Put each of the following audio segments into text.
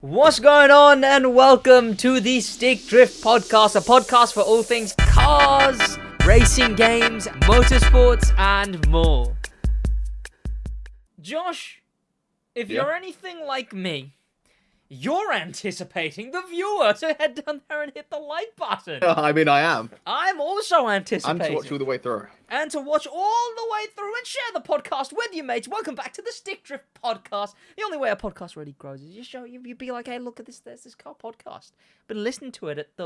What's going on, and welcome to the Stick Drift Podcast, a podcast for all things cars, racing games, motorsports, and more. Josh, if you're anything like me, you're anticipating the viewer to head down there and hit the like button. I mean, I am. I'm also anticipating. And to watch all the way through. And to watch all the way through and share the podcast with your mates. Welcome back to the Stick Drift Podcast. The only way a podcast really grows is you be like, hey, look at this, there's this car podcast. But listen to it at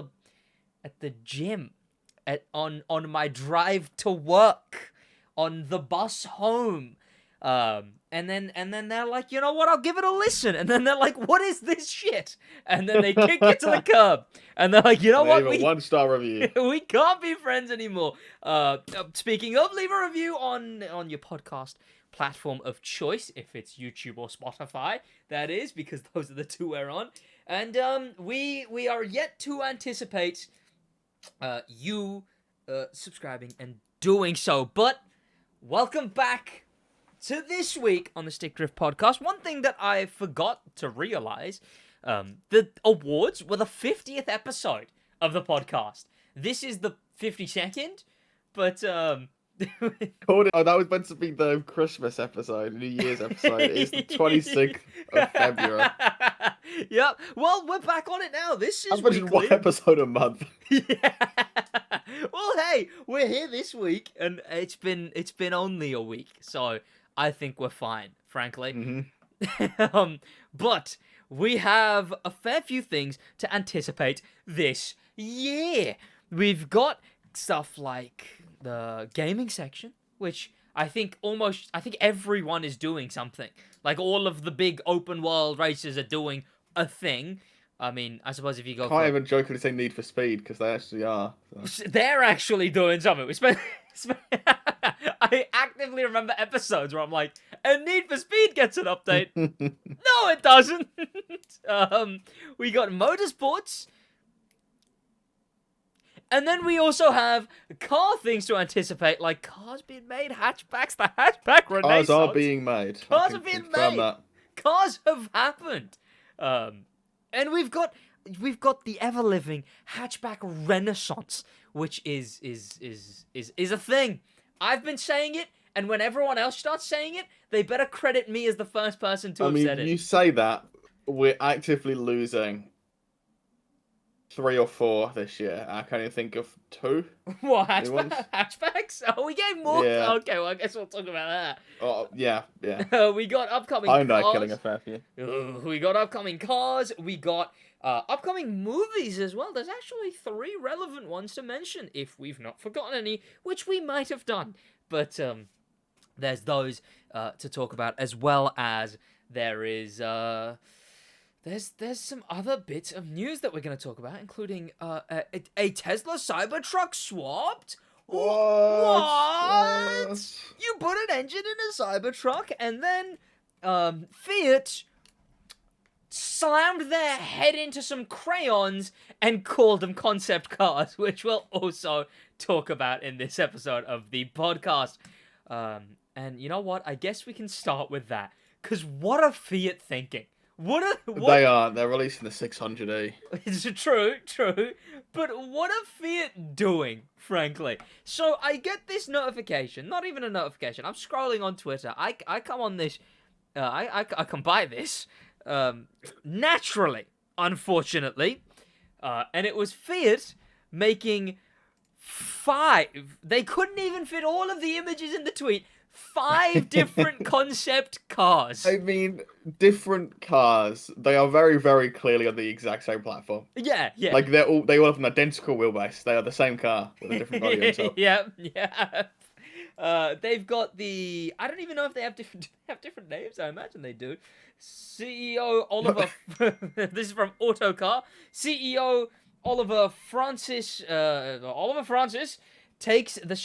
the gym, on my drive to work, on the bus home. And then they're like, you know what, I'll give it a listen. And then they're like, what is this shit? And then they kick it to the curb. And they're like, you know what? Leave a 1-star review. We can't be friends anymore. Speaking of, leave a review on your podcast platform of choice, if it's YouTube or Spotify, that is, because those are the two we're on. And we are yet to anticipate you subscribing and doing so. But welcome back to this week on the Stick Drift Podcast. One thing that I forgot to realize, the awards were the 50th episode of the podcast. This is the 52nd, but Oh, that was meant to be the Christmas episode, New Year's episode. It's the 26th of February. Yep. Well, we're back on it now. This is I've mentioned one episode a month. Yeah. Well, hey, we're here this week, and it's been only a week, so I think we're fine, frankly. Mm-hmm. But we have a fair few things to anticipate this year. We've got stuff like the gaming section, which I think everyone is doing something. Like, all of the big open world races are doing a thing. I mean, I suppose if you go... Can't even jokingly say Need for Speed, because they actually are. So. They're actually doing something. I actively remember episodes where I'm like, and Need for Speed gets an update. No, it doesn't. We got Motorsports. And then we also have car things to anticipate, like cars being made, hatchbacks, the hatchback renaissance. Cars are being made. Cars are being made. That. Cars have happened. And we've got the ever-living hatchback renaissance, which is a thing. I've been saying it, and when everyone else starts saying it, they better credit me as the first person to have said it. You say that, we're actively losing 3 or 4 this year. I can't even think of 2. What, hatchbacks? Oh, we gave more? Yeah. Okay, well, I guess we'll talk about that. Oh, yeah. We got upcoming Hyundai cars. killing a fair few. We got upcoming cars. We got upcoming movies as well. There's actually 3 relevant ones to mention, if we've not forgotten any, which we might have done. But there's those to talk about, as well as there is... There's some other bits of news that we're going to talk about, including a Tesla Cybertruck swapped? What? You put an engine in a Cybertruck, and then Fiat slammed their head into some crayons and called them concept cars, which we'll also talk about in this episode of the podcast. And you know what? I guess we can start with that, because what are Fiat thinking? They are. They're releasing the 600e. It's true. But what are Fiat doing, frankly? So I get this notification. Not even a notification. I'm scrolling on Twitter. I come on this. I come by this naturally, unfortunately. And it was Fiat making 5. They couldn't even fit all of the images in the tweet. 5 different concept cars. I mean, different cars. They are very, very clearly on the exact same platform. Yeah. Like they all have an identical wheelbase. They are the same car with a different body on top. Yeah. They've got the... I don't even know if they have different names. I imagine they do. CEO Oliver... This is from Autocar. CEO Oliver Francis takes to the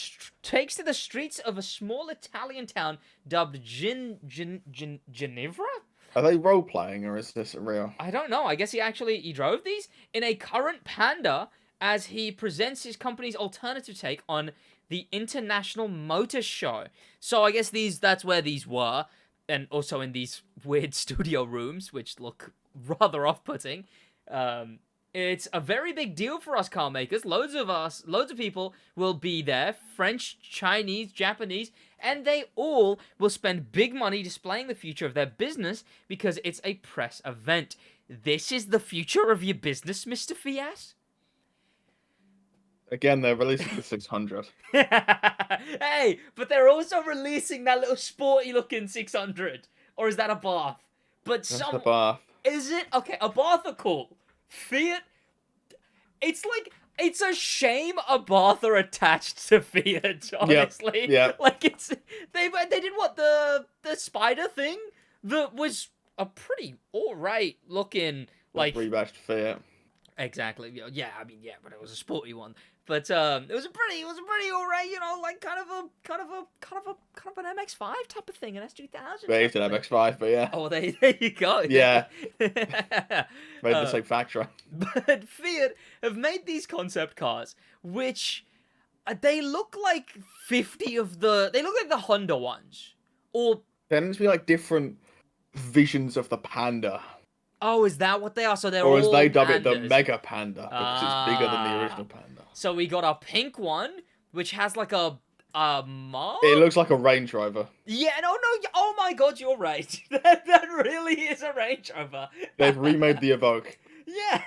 streets of a small Italian town dubbed Ginevra? Are they role-playing, or is this real? I don't know. I guess he drove these in a current Panda as he presents his company's alternative take on the International Motor Show. So I guess that's where these were, and also in these weird studio rooms, which look rather off-putting. It's a very big deal for us car makers. Loads of people will be there. French, Chinese, Japanese, and they all will spend big money displaying the future of their business because it's a press event. This is the future of your business, Mr. Fiat? Again, they're releasing the 600. Hey, but they're also releasing that little sporty-looking 600. Or is that a Bath? But That's the Bath. Is it? Okay, a Bath are cool. Fiat, it's like, it's a shame a Bath are attached to Fiat, honestly. Yeah. Like, they did what, the spider thing? That was a pretty alright looking, like... Rebashed Fiat. Exactly. Yeah, I mean, yeah, but it was a sporty one. But it was a pretty alright, you know, like kind of an MX-5 type of thing, an S2000. Based an MX-5, but yeah. Oh, there you go. Yeah. Made the same factory. But Fiat have made these concept cars, which they look like 50 of the. They look like the Honda ones, or There needs to be like different visions of the Panda. oh, is that what they are? So they're Or all as they dub pandas. it, the Mega Panda, because it's bigger than the original Panda. So we got a pink one, which has like a mark? It looks like a Range Rover. Yeah, no, oh my god, you're right. that really is a Range Rover. They've remade the Evoque. Yeah.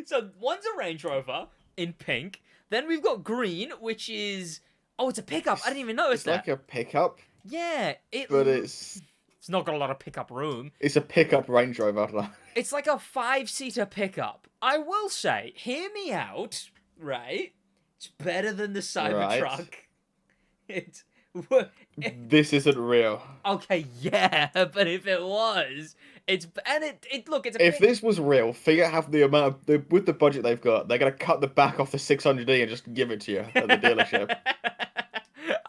So one's a Range Rover in pink. Then we've got green, which is... Oh, it's a pickup. I didn't even notice that. It's like a pickup. Yeah. But it's not got a lot of pickup room. It's a pickup Range Rover. It's like a 5-seater pickup. I will say, hear me out, right? It's better than the Cybertruck. Right. This isn't real. Okay, yeah, but if it was, it's a if this was real, Fiat have the amount of with the budget they've got, they're gonna cut the back off the 600D and just give it to you at the dealership.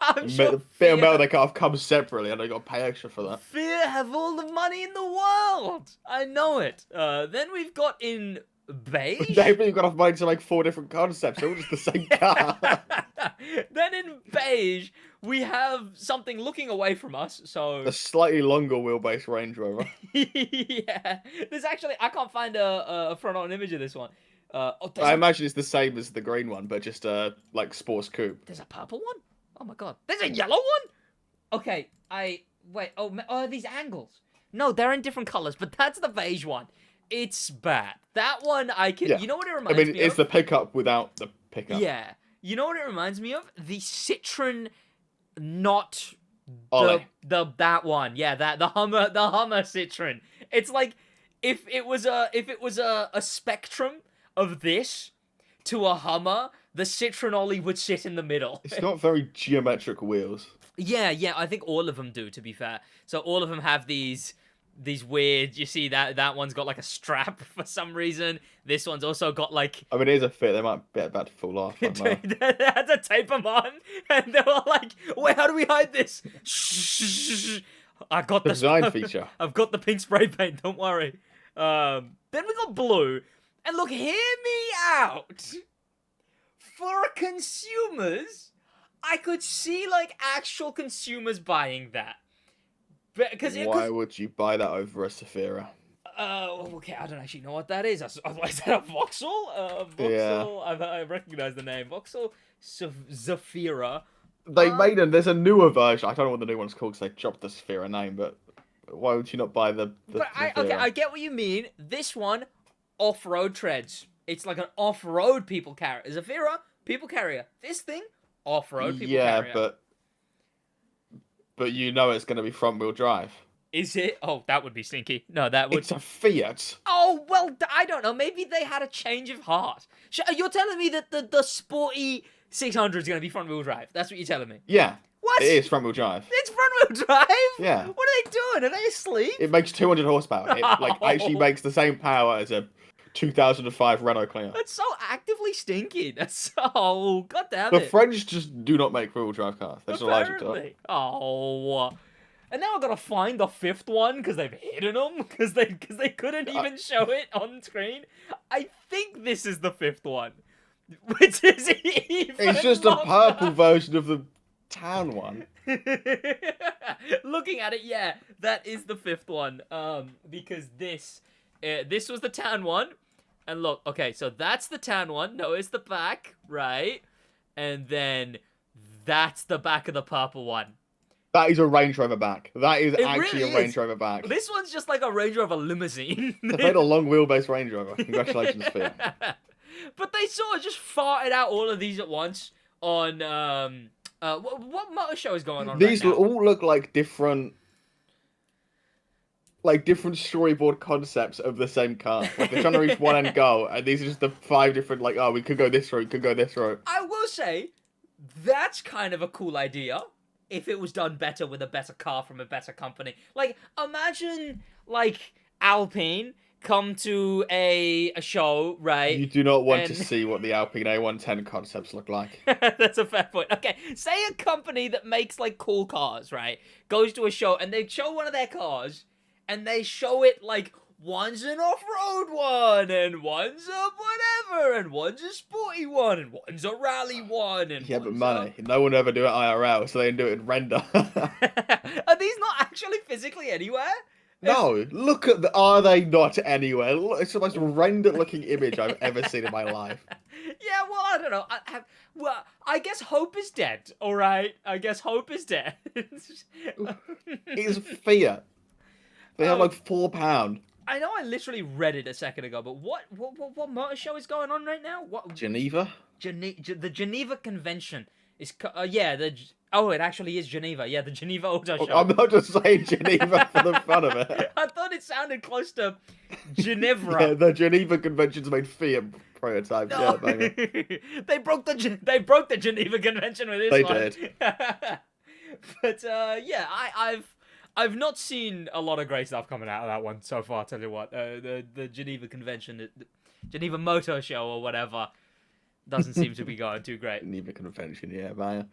I'm sure The bit of metal they cut off comes separately, and they got to pay extra for that. Fiat have all the money in the world. I know it. Then we've got in beige. They've really got enough money to make 4 different concepts. They're all just the same car. Then in beige, we have something looking away from us. So a slightly longer wheelbase Range Rover. yeah, there's actually I can't find a front-on image of this one. I imagine it's the same as the green one, but just like sports coupe. There's a purple one. Oh my god, there's a yellow one. Okay, wait. Oh, these angles. No, they're in different colors, but that's the beige one. It's bad. That one I can. Yeah. You know what it reminds me of? I mean, it's the pickup without the pickup. Yeah. You know what it reminds me of? The Citroen, not Ollie. that one. Yeah, the Hummer Citroen. It's like if it was a spectrum of this to a Hummer, the Citroen Ollie would sit in the middle. It's got very geometric wheels. Yeah, I think all of them do, to be fair. So all of them have these weird, you see that one's got like a strap for some reason. This one's also got like... I mean, it is a fit. They might be about to fall off. They had to tape them on, and they were like, wait, how do we hide this? Shh. I got the design feature. I've got the pink spray paint, don't worry. Then we got blue. And look, hear me out. For consumers, I could see like actual consumers buying that. Why would you buy that over a Safira? Okay, I don't actually know what that is. Is that a Vauxhall? Vauxhall, yeah. I recognize the name. Vauxhall Zafira. They made there's a newer version. I don't know what the new one's called because they dropped the Safira name, but why would you not buy the I get what you mean. This one, off-road treads. It's like an off-road people carrier. Zafira, people carrier. This thing, off-road people carrier. Yeah, but you know it's going to be front-wheel drive. Is it? Oh, that would be stinky. No, that would... It's a Fiat. Oh, well, I don't know. Maybe they had a change of heart. You're telling me that the sporty 600 is going to be front-wheel drive? That's what you're telling me? Yeah. What? It is front-wheel drive. It's front-wheel drive? Yeah. What are they doing? Are they asleep? It makes 200 horsepower. It actually makes the same power as a 2005 Renault Clio. That's so actively stinky. That's so... God damn The it. French just do not make rear-wheel drive cars. They're just allergic to it. Oh... And now I've got to find the 5th one because they've hidden them because they couldn't even show it on screen. I think this is the 5th one, which is even It's just longer. a purple version of the tan one. Looking at it, yeah, that is the fifth one. Because this was the tan one, and look, okay, so that's the tan one. Notice the back, right? And then that's the back of the purple one. That is a Range Rover back. That is It actually really a Range is. Rover back. This one's just like a Range Rover limousine. They made a long wheelbase Range Rover. Congratulations, Fiat. But they sort of just farted out all of these at once on what motor show is going on These right now? all look like different storyboard concepts of the same car. Like they're trying to reach one end goal, and these are just the 5 different, like, oh, we could go this route, could go this route. I will say, that's kind of a cool idea. If it was done better with a better car from a better company. Like, imagine, like, Alpine come to a show, right? You do not want to see what the Alpine A110 concepts look like. That's a fair point. Okay, say a company that makes, like, cool cars, right, goes to a show, and they show one of their cars, and they show it, like, one's an off-road one, and one's a whatever, and one's a sporty one, and one's a rally one, and yeah, but money. No one ever do it IRL, so they do it in render. Are these not actually physically anywhere? No, look at the. Are they not anywhere? Look, it's the most rendered-looking image I've ever seen in my life. Yeah, well, I don't know. I guess hope is dead. All right, I guess hope is dead. It's Fiat. They have like £4. I know I literally read it a second ago, but what motor show is going on right now? What Geneva? The Geneva Convention is it actually is Geneva. Yeah, the Geneva Auto Show. I'm not just saying Geneva for the fun of it. I thought it sounded close to Ginevra. Yeah, the Geneva Convention's made Fiat prototypes. No. Yeah, banger. They broke the Geneva Convention with this one. They did. But yeah, I've not seen a lot of great stuff coming out of that one so far. I'll tell you what, the Geneva Convention, the Geneva Moto Show or whatever, doesn't seem to be going too great. Geneva Convention, yeah, banger.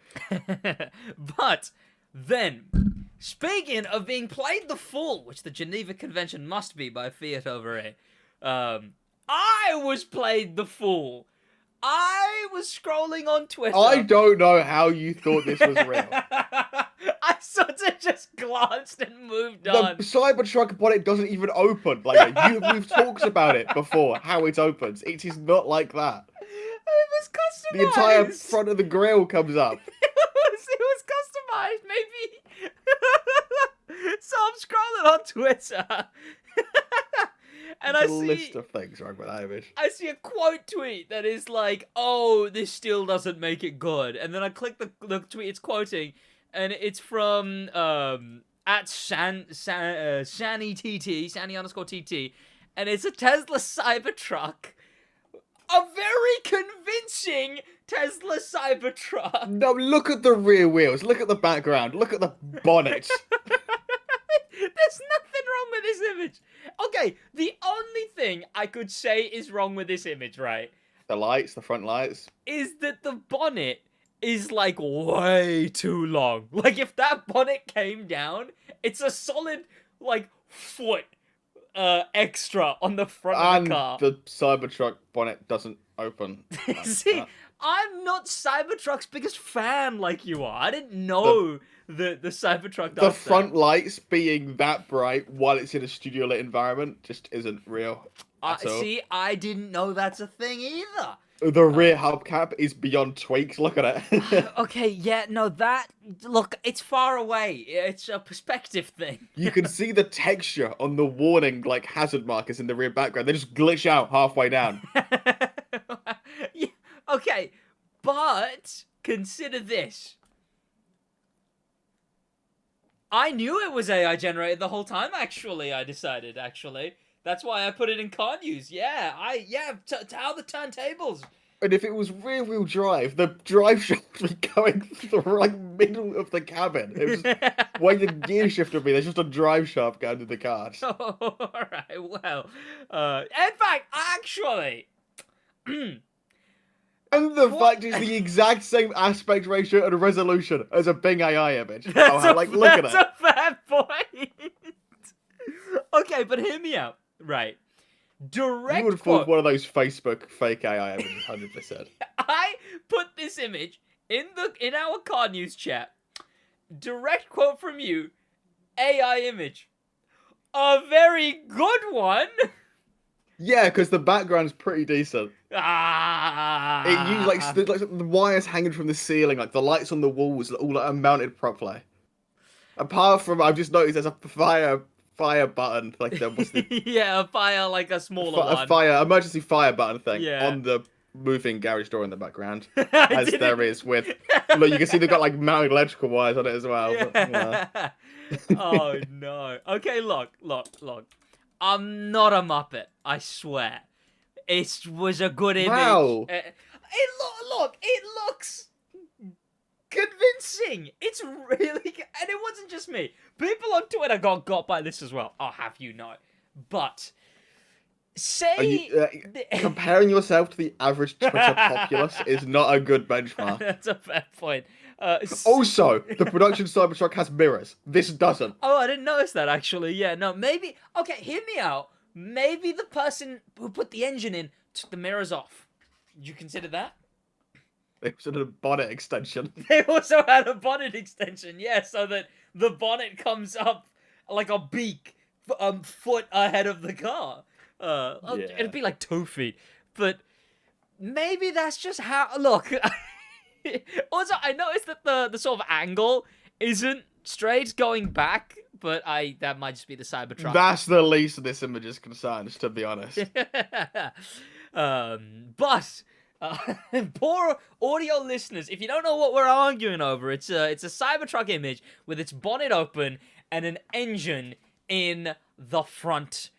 But then, speaking of being played the fool, which the Geneva Convention must be by Fiat over here, I was played the fool. I was scrolling on Twitter. I don't know how you thought this was real. I sort of just glanced and moved on. The Cybertruck bonnet doesn't even open. Like we've talked about it before, how it opens. It is not like that. It was customized. The entire front of the grille comes up. It was customized, maybe. So I'm scrolling on Twitter. And There's a list of things wrong with that image. I see a quote tweet that is like, "Oh, this still doesn't make it good." And then I click the tweet it's quoting, and it's from at Shani _TT, and it's a Tesla Cybertruck, a very convincing Tesla Cybertruck. No, look at the rear wheels. Look at the background. Look at the bonnet. There's nothing wrong with this image. Okay, the only thing I could say is wrong with this image, right? The lights, the front lights. Is that the bonnet is like way too long. Like if that bonnet came down, it's a solid like foot extra on the front of the car. And the Cybertruck bonnet doesn't open. Like See, that. I'm not Cybertruck's biggest fan like you are. I didn't know the Cybertruck does the front lights being that bright while it's in a studio lit environment just isn't real. See, I didn't know that's a thing either. The rear hubcap is beyond tweaks. Look at it. Okay, yeah, no, look, it's far away. It's a perspective thing. You can see the texture on the warning, like, hazard markers in the rear background. They just glitch out halfway down. Yeah, okay, but consider this. I knew it was AI generated the whole time, actually, I decided, actually. That's why I put it in car news. Yeah, to how the turntables. And if it was rear-wheel drive, the drive shaft would be going through the like middle of the cabin. It was where the gear shift would be. There's just a drive shaft going to the car. Oh, all right. Well, in fact, actually, and the fact is the exact same aspect ratio and resolution as a Bing AI image. Look at it. That's a fair point. Okay, but hear me out. Right. Direct You would have quote. thought one of those Facebook fake AI images, 100%. I put this image in our car news chat, direct quote from you, AI image, a very good one. Yeah, because the background's pretty decent. It used like the wires hanging from the ceiling, like the lights on the walls, all like, are mounted properly. Apart from, I've just noticed there's a fire button, like there was the Yeah, a fire like a smaller one. emergency fire button thing Yeah. on the moving garage door in the background, I as didn't- there is with. Look, you can see they've got like mounted electrical wires on it as well. Yeah. But, yeah. Oh no. Okay, look. I'm not a Muppet, I swear. It was a good image. Wow. It looks convincing. It's really and it wasn't just me. People on Twitter got by this as well. I'll have you know. But say Comparing yourself to the average Twitter populace is not a good benchmark. That's a fair point. Also, the production Cybertruck has mirrors. This doesn't. Oh, I didn't notice that actually. Yeah, no, maybe. Okay, hear me out. Maybe the person who put the engine in took the mirrors off. Did you consider that? It was a bonnet extension. They also had a bonnet extension, yeah, so that the bonnet comes up like a beak, foot ahead of the car. It'd be like 2 feet, but maybe that's just how. Look. Also, I noticed that the sort of angle isn't straight going back, but that might just be the Cybertruck. That's the least of this image is concerned, to be honest. But poor audio listeners, if you don't know what we're arguing over, it's a Cybertruck image with its bonnet open and an engine in the front,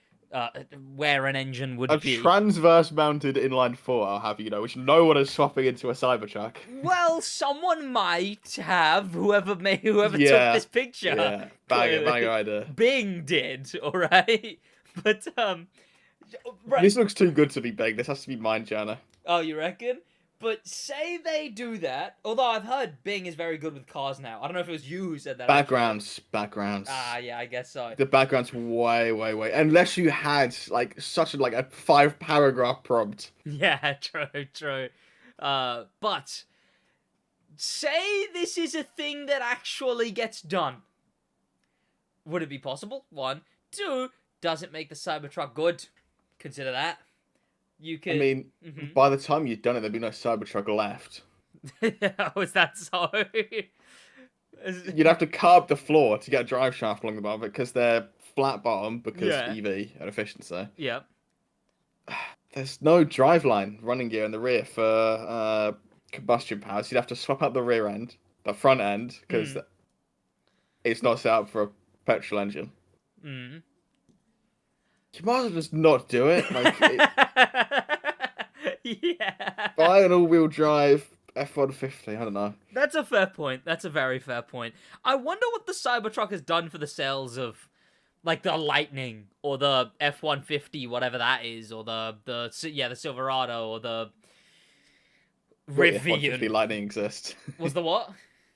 where an engine would be. A transverse mounted inline four, I'll have you know, which no one is swapping into a Cybertruck. Well, someone might have, whoever took this picture. Yeah, bang idea. Bing did, alright? But, right. This looks too good to be Bing. This has to be mine, Jana. Oh, you reckon? But say they do that, although I've heard Bing is very good with cars now. I don't know if it was you who said that. Backgrounds. Ah, yeah, I guess so. The background's way. Unless you had like such a 5-paragraph prompt. Yeah, true. But say this is a thing that actually gets done. Would it be possible? 1, 2. Does it make the Cybertruck good? Consider that. You could. I mean, by the time you've done it, there'd be no Cybertruck left. Oh, is that so? You'd have to carve the floor to get a drive shaft along the bottom because they're flat bottom because EV and efficiency. Yep. There's no driveline running gear in the rear for combustion power, so you'd have to swap out the rear end, the front end, because it's not set up for a petrol engine. Mm. You might as well just not do it. Yeah. Buy an all-wheel drive F-150. I don't know. That's a fair point. That's a very fair point. I wonder what the Cybertruck has done for the sales of, like, the Lightning or the F-150, whatever that is, or the Silverado or the Rivian. The F-150 Lightning exists. Was the what?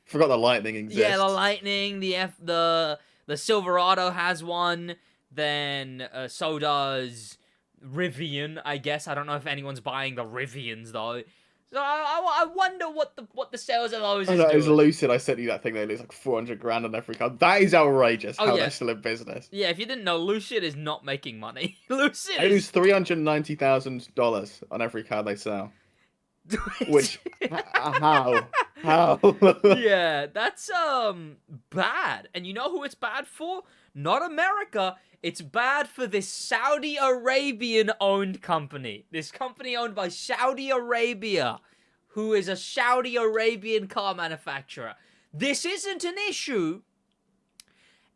Forgot the Lightning exists. Yeah, the Lightning. The Silverado has one. Then so does Rivian, I guess. I don't know if anyone's buying the Rivians though. So I wonder what the sales of those is doing. It was Lucid. I sent you that thing. They lose like 400 grand on every car. That is outrageous. How they're still in business. Yeah, if you didn't know, Lucid is not making money. Lucid. They lose $390,000 on every car they sell. Which how? Yeah, that's bad. And you know who it's bad for? Not America. It's bad for this Saudi Arabian-owned company. This company owned by Saudi Arabia, who is a Saudi Arabian car manufacturer. This isn't an issue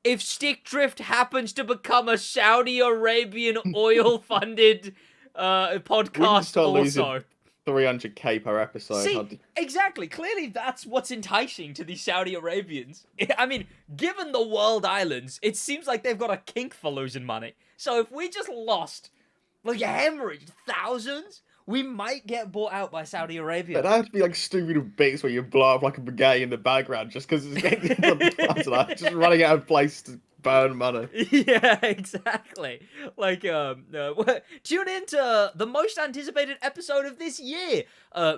if Stick Drift happens to become a Saudi Arabian oil-funded podcast also. 300k per episode. See, exactly. Clearly, that's what's enticing to these Saudi Arabians. I mean, given the world islands, it seems like they've got a kink for losing money. So if we just lost, like, hemorrhaged thousands, we might get bought out by Saudi Arabia. It'd have to be like stupid bits where you blow up like a Bugatti in the background just because it's getting just running out of place to burn money. Yeah, exactly. Like, tune in to the most anticipated episode of this year.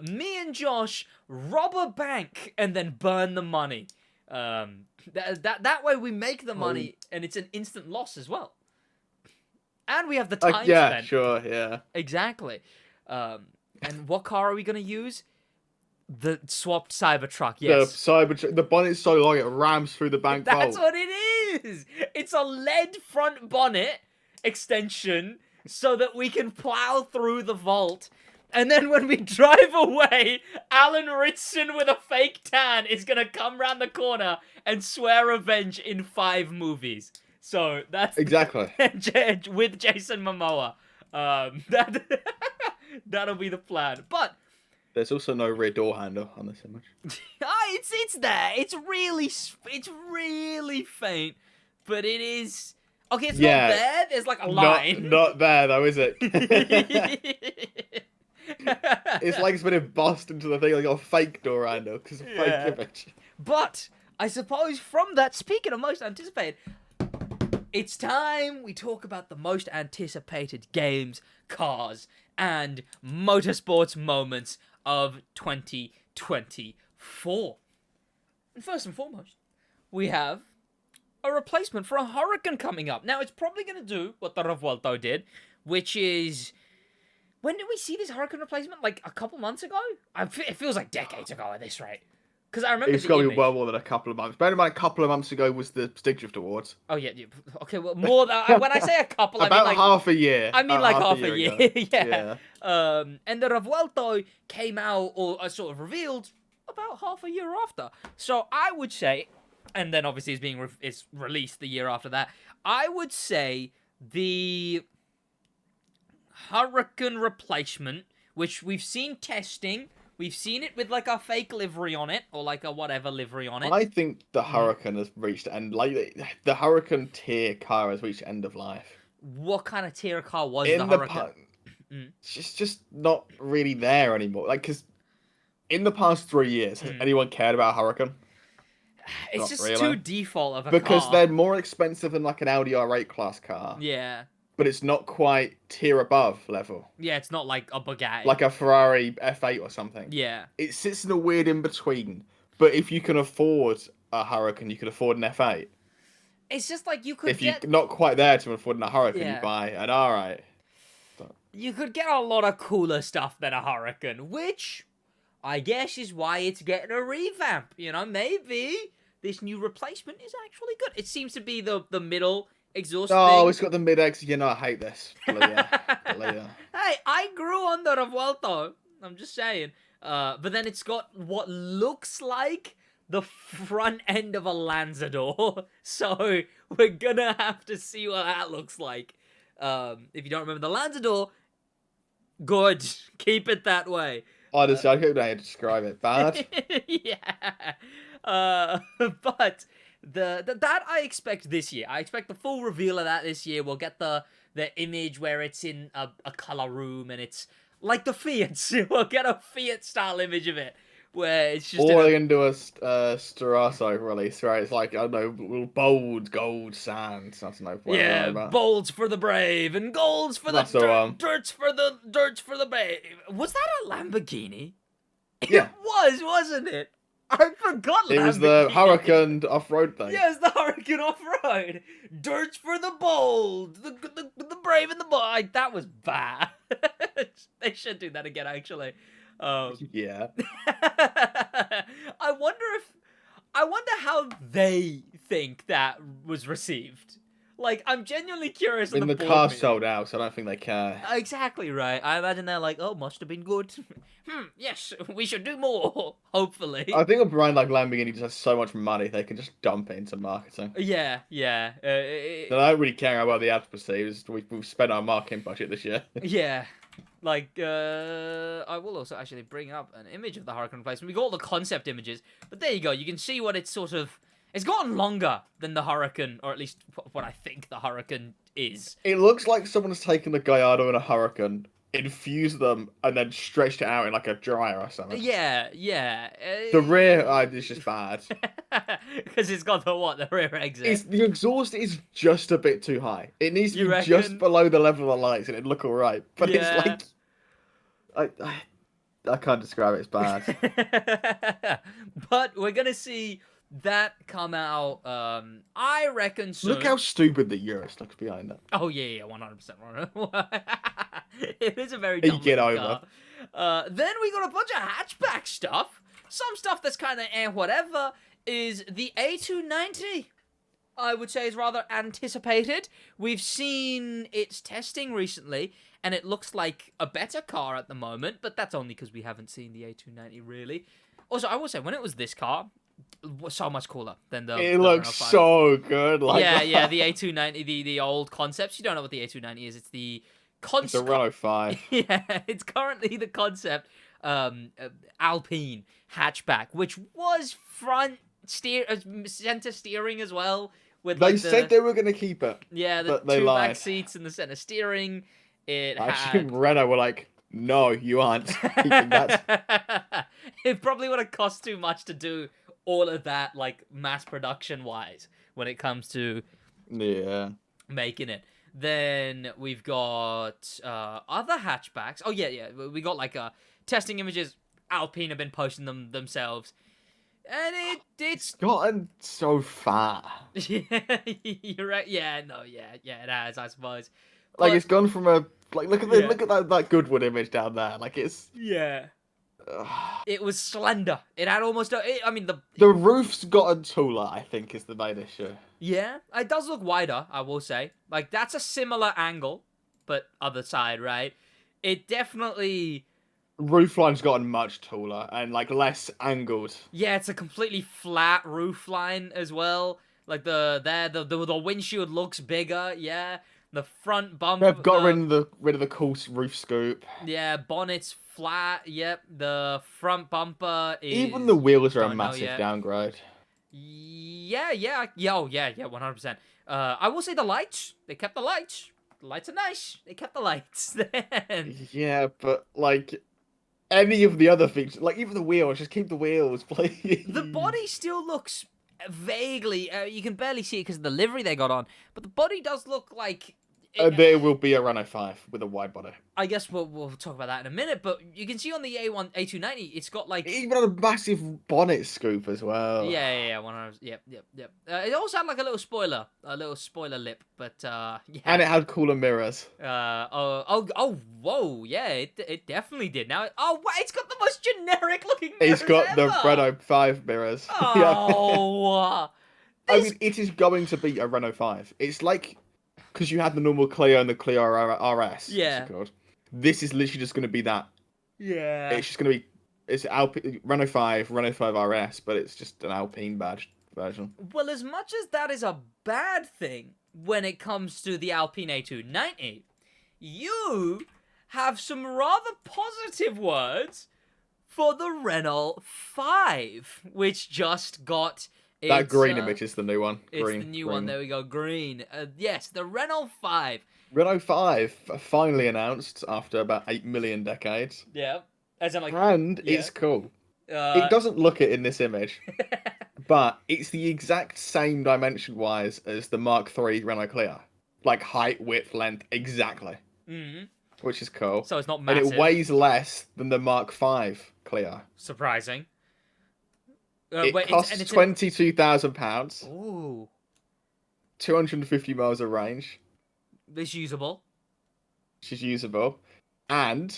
Me and Josh rob a bank and then burn the money. That way we make the money and it's an instant loss as well. And we have the time spent. Sure, yeah. Exactly. And what car are we gonna use? The swapped Cybertruck, yes. The bonnet's so long it rams through the bank vault. That's what it is! It's a lead front bonnet extension so that we can plow through the vault. And then when we drive away, Alan Ritson with a fake tan is gonna come round the corner and swear revenge in 5 movies. So that's exactly with Jason Momoa. That'll be the plan. But there's also no rear door handle on this image. It's there. It's really faint, but it is. Okay, it's not there. There's like a line. Not there though, is it? It's like it's been embossed into the thing like a fake door handle because it's a fake image. But I suppose from that, speaking of most anticipated, it's time we talk about the most anticipated games, cars, and motorsports moments of 2024. And first and foremost, we have a replacement for a Huracan coming up. Now, it's probably going to do what the Revuelto did, which is... When did we see this Huracan replacement? Like, a couple months ago? It feels like decades ago at this rate. Because I remember it's got to be well more than a couple of months. Bear in mind, a couple of months ago was the Stick Drift Awards. Oh, yeah. Okay, well, more than... when I say a couple, About I mean like... half a year. I mean like half a year. Yeah. And the Revuelto came out, or sort of revealed, about half a year after. So I would say, and then obviously it's released the year after that, I would say the Huracan replacement, which we've seen testing... We've seen it with, like, a fake livery on it, or, like, a whatever livery on it. I think the Huracan has reached end. Like, the Huracan tier car has reached end of life. What kind of tier car was the Huracan? It's just not really there anymore. Like, because in the past 3 years, has anyone cared about a Huracan? It's not just really. too default of a car. Because they're more expensive than, like, an Audi R8 class car. Yeah. But it's not quite tier above level. Yeah, it's not like a Bugatti. Like a Ferrari F8 or something. Yeah. It sits in a weird in-between. But if you can afford a Huracan, you can afford an F8. It's just like you could If you're not quite there to afford a Huracan, you buy an R8. You could get a lot of cooler stuff than a Huracan, which I guess is why it's getting a revamp. You know, maybe this new replacement is actually good. It seems to be the middle... exhaust thing. It's got the mid-X. You know, I hate this. Hey, I grew on the Revuelto. I'm just saying. But then it's got what looks like the front end of a Lanzador. So we're gonna have to see what that looks like. If you don't remember the Lanzador, good. Keep it that way. Honestly, I don't know how to describe it. Bad? Yeah. But... that I expect this year. I expect the full reveal of that this year. We'll get the image where it's in a color room and it's like the Fiats. We'll get a Fiat style image of it where it's just. Or they can do a Starasso release, right? It's like, I don't know, little bold gold sand. That's no point. Yeah, bolds for the brave and golds for the dirts for the brave. Was that a Lamborghini? Yeah. It was, wasn't it? I forgot Lamborghini. It was the Huracan off-road thing. Yeah, it's the Huracan off-road. Dirts for the bold, the brave and the bold. That was bad. They should do that again, actually. Yeah. I wonder how they think that was received. Like, I'm genuinely curious. The car sold out, so I don't think they care. Exactly right. I imagine they're like, oh, must have been good. Yes, we should do more, hopefully. I think a brand like Lamborghini just has so much money, they can just dump it into marketing. Yeah. I don't really care how well the ads perceive. We've spent our marketing budget this year. Yeah. Like, I will also actually bring up an image of the Huracan replacement. We got all the concept images, but there you go. You can see what it's sort of... It's gotten longer than the Huracan, or at least what I think the Huracan is. It looks like someone's taken the Gallardo in a Huracan, infused them and then stretched it out in like a dryer or something. Yeah. The rear is just bad. Because it's got the rear exit. The exhaust is just a bit too high. It needs to You be just reckon? below the level of the lights and it'd look alright. But it's Yeah. like I can't describe it. It's bad. But we're gonna see that come out. I reckon soon. Look how stupid the Urus looks behind that. Oh yeah, 100%. It is a very You dumb get looking over. car. Then we got a bunch of hatchback stuff. Some stuff that's kind of whatever. Is the A290? I would say is rather anticipated. We've seen its testing recently, and it looks like a better car at the moment, but that's only because we haven't seen the A290 really. Also, I will say, when it was this car, it was so much cooler than the It the looks Renault 5. so good. Like Yeah, the A290, the old concepts. You don't know what the A290 is. It's the It's a Renault 5. Yeah, it's currently the concept Alpine hatchback, which was center steering as well. With They like said they were going to keep it. the but they two back lied. seats and the center steering. It I had. assume Renault were like, no, you aren't keeping that. It probably would have cost too much to do all of that, like mass production wise, when it comes to Yeah. making it. Then we've got other hatchbacks. Oh yeah, we got like testing images. Alpine have been posting them themselves, and it's Gotten so far. you're right. Yeah, it has, I suppose. Like But- it's gone from a look at that Goodwood image down there. Like it's Yeah. ugh. It was slender. It had almost. I mean, The roof's gotten taller. I think is the main issue. yeah, it does look wider. I will say, like that's a similar angle, but other side, right? It definitely. Roofline's gotten much taller and like less angled. Yeah, it's a completely flat roof line as well. Like the windshield looks bigger. Yeah, the front bumper. They've got rid of the cool roof scoop. Yeah, bonnet's flat. Yep, the front bumper is. Even the wheels are a don't know massive yet. downgrade. Yeah, 100%. I will say the lights. They kept the lights. The lights are nice. They kept the lights. Yeah, but like any of the other features, like even the wheels, just keep the wheels, please. The body still looks vaguely. You can barely see it because of the livery they got on, but the body does look like. There will be a Renault 5 with a wide body. I guess we'll talk about that in a minute, but you can see on the A290, it's got like. It even had a massive bonnet scoop as well. Yeah, 100. Yep. It also had like a little spoiler lip, but yeah. And it had cooler mirrors. Whoa, yeah, it definitely did. Now, it's got the most generic looking. It's mirrors got the ever. Renault 5 mirrors. Oh, I mean, it is going to be a Renault 5. It's like, because you had the normal Clio and the Clio RS. Yeah. It's called. This is literally just going to be that. yeah. It's just going to be, it's Alpine, Renault 5 RS, but it's just an Alpine badge version. Well, as much as that is a bad thing when it comes to the Alpine A290, you have some rather positive words for the Renault 5, which just got That its, green image is the new one. It's Green, the new green. one. There we go. Green. Yes, the Renault 5. Renault 5 finally announced after about 8 million decades. Yeah. As in, like, And yeah. it's cool. It doesn't look it in this image, but it's the exact same dimension-wise as the Mark III Renault Clio. Like height, width, length, exactly. Mhm. Which is cool. So it's not And massive. it weighs less than the Mark V Clio. Surprising. It wait, costs and it's £22,000, Ooh. 250 miles of range, It's usable. which is usable, and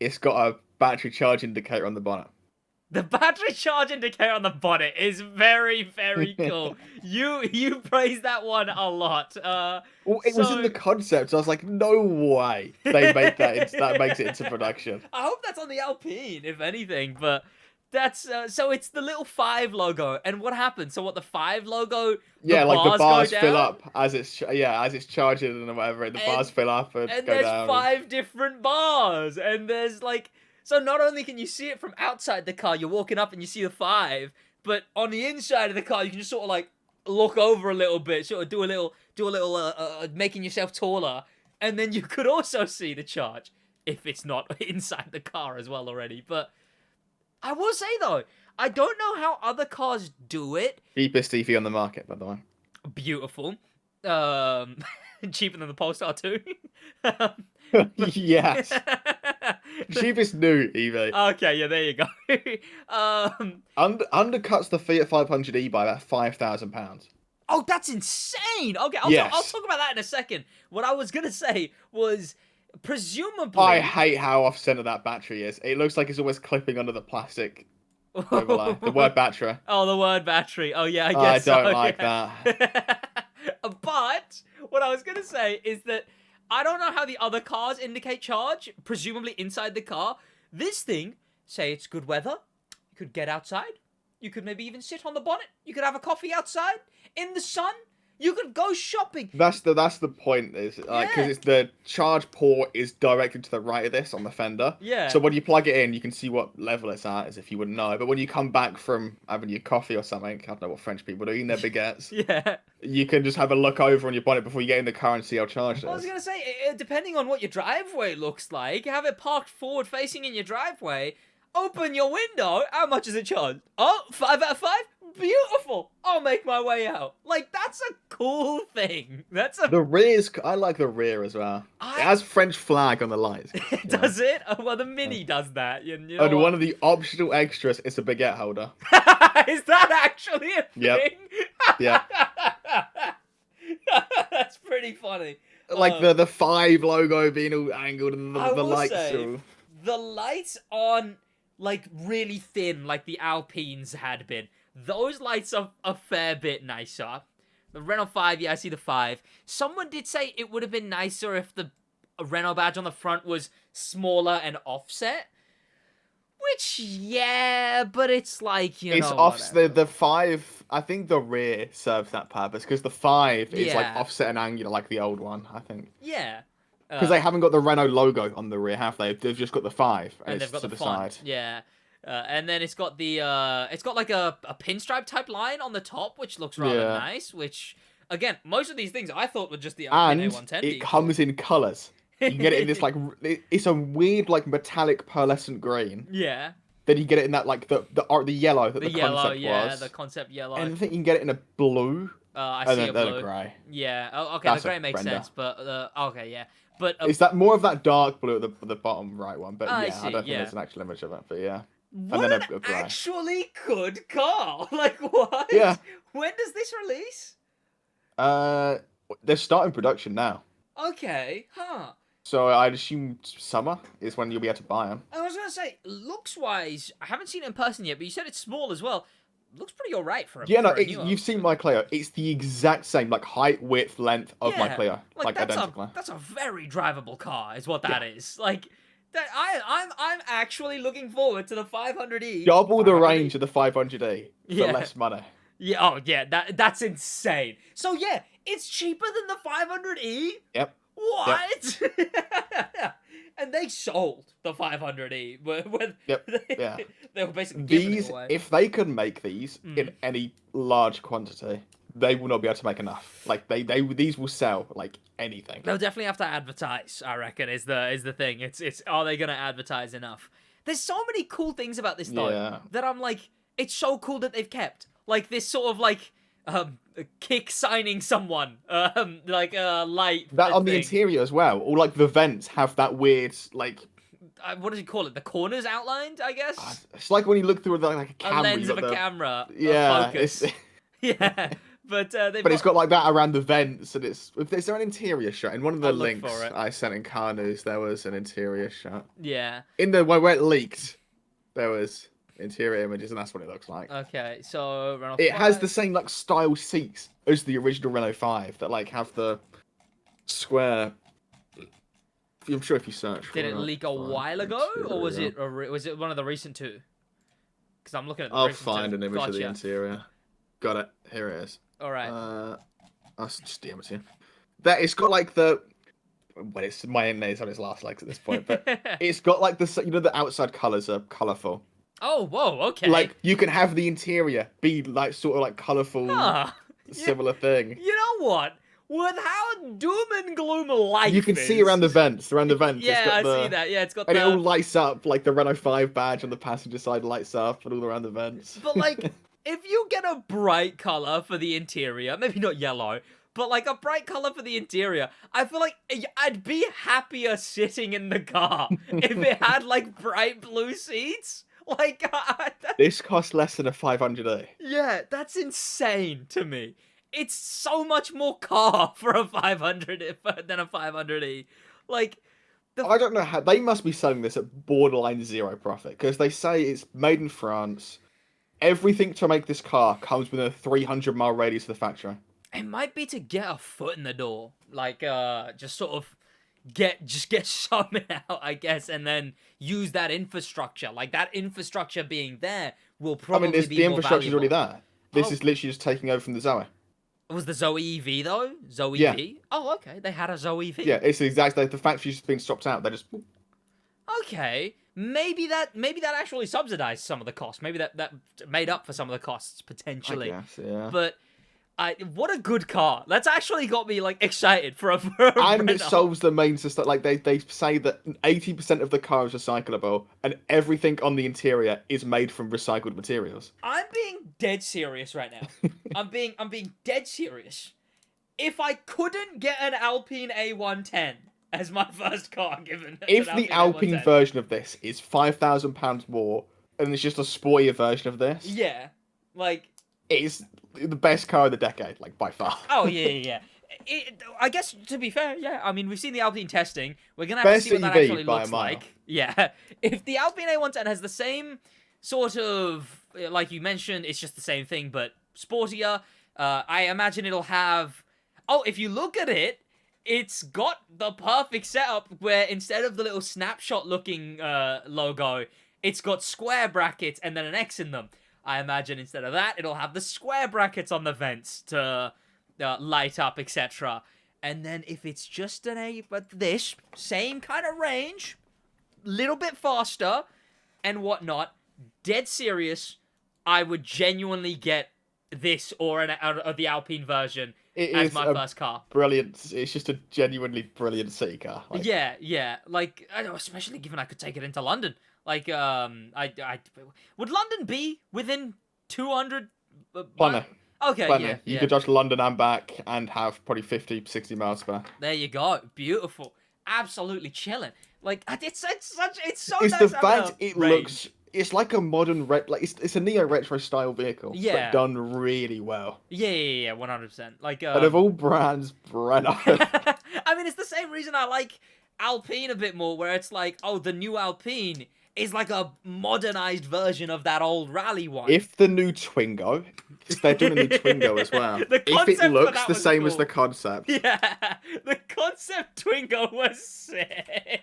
it's got a battery charge indicator on the bonnet. The battery charge indicator on the bonnet is very, very cool. You praise that one a lot. Well, it was in the concept, so I was like, no way they make that. That makes it into production. I hope that's on the Alpine, if anything. But that's so it's the little 5 logo, and what happens? So what the 5 logo? Yeah, like the bars go fill down, up as it's charging and whatever. The bars fill up and and go there's down. 5 different bars, and there's like. So not only can you see it from outside the car, you're walking up and you see the 5, but on the inside of the car, you can just sort of like look over a little bit, sort of do a little, making yourself taller, and then you could also see the charge. if it's not inside the car as well already. But I will say though, I don't know how other cars do it. Cheapest EV on the market, by the way. Beautiful. Cheaper than the Polestar 2. Yes. Cheapest new EV. Okay, yeah, there you go. Undercuts the Fiat 500e by about £5,000. Oh, that's insane. Okay, Yes. I'll talk about that in a second. What I was gonna say was, presumably, I hate how off-center that battery is. It looks like it's almost clipping under the plastic overlay. The word battery. Oh, the word battery. Oh, yeah, I guess I don't so, like that. But what I was gonna say is that I don't know how the other cars indicate charge, presumably inside the car. This thing, say it's good weather, you could get outside, you could maybe even sit on the bonnet, you could have a coffee outside, in the sun, you could go shopping. That's the point, is like, because it's the charge port is directed to the right of this on the fender. Yeah. So when you plug it in, you can see what level it's at, as if you wouldn't know. But when you come back from having your coffee or something, I don't know what French people do, eating their baguettes. Yeah. You can just have a look over on your bonnet before you get in the car and see how charged it is. I was gonna say, depending on what your driveway looks like, have it parked forward facing in your driveway. Open your window. How much is it charged? Oh, 5 out of 5? Beautiful. I'll make my way out. Like, that's a cool thing. That's a... The rear's... I like the rear as well. It has French flag on the lights. Does it? Oh, well, the Mini does that. You know and one of the optional extras is a baguette holder. Is that actually a thing? Yeah. That's pretty funny. Like the 5 logo being all angled and the lights are... The lights on... like really thin, like the Alpines had been. Those lights are a fair bit nicer. The Renault 5, yeah, I see the 5. Someone did say it would have been nicer if the Renault badge on the front was smaller and offset. Which, yeah, but it's like, you know, it's offset. The 5, I think the rear serves that purpose, because the 5 is like offset and angular like the old one, I think. Yeah. Because they haven't got the Renault logo on the rear, have they? They've just got the 5. And they've got to the side. font. Yeah. And then it's got the it's got like a pinstripe type line on the top, which looks rather nice. Which, again, most of these things I thought were just the Alpine A110. And it comes in colours. You can get it in this like it's a weird like metallic pearlescent green. Yeah. Then you get it in that like the yellow that the concept was. The concept yellow. And I think you can get it in a blue. I see a blue. A grey. Yeah. Oh, okay. That's the grey makes sense, but okay, yeah. But is that more of that dark blue at the bottom right one? But I don't think there's an actual image of it. But yeah. What and then an actually good car! Like what? Yeah. When does this release? They're starting production now. Okay. Huh. So I'd assume summer is when you'll be able to buy them. I was gonna say, looks-wise, I haven't seen it in person yet, but you said it's small as well. Looks pretty alright for a you've seen my Clio. It's the exact same, like height, width, length of my Clio, like identically. That's a very drivable car, is what that is. Like that, I'm actually looking forward to the 500e. Double the range of the 500e for less money. Yeah. Oh yeah. That's insane. So yeah, it's cheaper than the 500e. Yep. What? Yep. And they sold the 500e. They were basically giving it away. If they could make these in any large quantity, they will not be able to make enough. Like these will sell like anything. They'll definitely have to advertise, I reckon, is the thing. It's are they gonna advertise enough? There's so many cool things about this though that I'm like, it's so cool that they've kept. Like this sort of like kick signing someone, like a light. That on the interior as well. Or like the vents have that weird like. What do you call it? The corners outlined, I guess. It's like when you look through like a camera. A lens of a camera. Yeah. Focus. Yeah. But it's got like that around the vents, and is there an interior shot? In one of the links I sent in Car News, there was an interior shot. Yeah. In the where it leaked, there was interior images, and that's what it looks like. Okay, so Renault 5. Has the same like style seats as the original Renault 5 that like have the square. I'm sure if you search. Did it leak a while ago, or was it one of the recent two? Because I'm looking at. I'll find an image of the interior. Got it. Here it is. All right. I'll just DM it to you. That it's got like the. Well, it's my name's on its last legs at this point, but it's got like the outside colours are colourful. Oh, whoa, okay. Like you can have the interior be like sort of like colourful, similar thing. You know what? with how doom and gloom life You can is. see around the vents. It's Yeah, got I the... see that. Yeah, it's got And the... it all lights up, like the Renault 5 badge on the passenger side lights up and all around the vents. But, like, if you get a bright color for the interior, maybe not yellow, but, like, a bright color for the interior, I feel like I'd be happier sitting in the car if it had, like, bright blue seats. Like, This costs less than a 500e. yeah, that's insane to me. It's so much more car for a 500 than a 500e. Like, I don't know how... They must be selling this at borderline zero profit, because they say it's made in France. Everything to make this car comes within a 300-mile radius of the factory. it might be to get a foot in the door. Like, just sort of get something out, I guess, and then use that infrastructure. Like, that infrastructure being there will probably be the more infrastructure's already valuable. there. This Oh. is literally just taking over from the Zoe. Was the Zoe EV, though? Zoe Yeah. EV? Oh, okay. They had a Zoe EV. Yeah, it's exactly... The factory's just been stopped out. They just... Okay, maybe that actually subsidized some of the costs. Maybe that made up for some of the costs potentially. I guess, yeah. But what a good car. That's actually got me like excited for a And it Renault. solves the main system. Like they say that 80% of the car is recyclable, and everything on the interior is made from recycled materials. I'm being dead serious right now. I'm being dead serious. If I couldn't get an Alpine A110 as my first car, given If an the Alpine A110, version of this is £5,000 more, and it's just a sportier version of this, yeah, like. it is the best car of the decade, like by far. Oh, yeah. I guess, to be fair, yeah. I mean, we've seen the Alpine testing. We're going to have to see what that EV actually by a looks mile. like. Yeah. If the Alpine A110 has the same sort of, like you mentioned, it's just the same thing, but sportier, I imagine it'll have... Oh, if you look at it, it's got the perfect setup where instead of the little snapshot-looking logo, it's got square brackets and then an X in them. I imagine instead of that, it'll have the square brackets on the vents to light up, etc. And then if it's just but this same kind of range, little bit faster and whatnot, dead serious, I would genuinely get this or the Alpine version as my first car. Brilliant. It's just a genuinely brilliant city car. Like, Yeah. Like, I know, especially given I could take it into London. Like, would London be within 200? Plenty. Okay, Plenty. yeah. You could just London and back and have probably 50, 60 miles spare. There you go. Beautiful. Absolutely chilling. Like, it's so It's nice. the having fact a it range. looks... It's like a modern... it's a neo-retro style vehicle. Yeah. But done really well. Yeah, 100%. Like, And of all brands, Renault. I mean, it's the same reason I like Alpine a bit more, where it's like, oh, the new Alpine is like a modernized version of that old rally one. If the new Twingo... Because they're doing a new Twingo as well. The If concept it for looks that the was same as cool. the concept... Yeah, the concept Twingo was sick.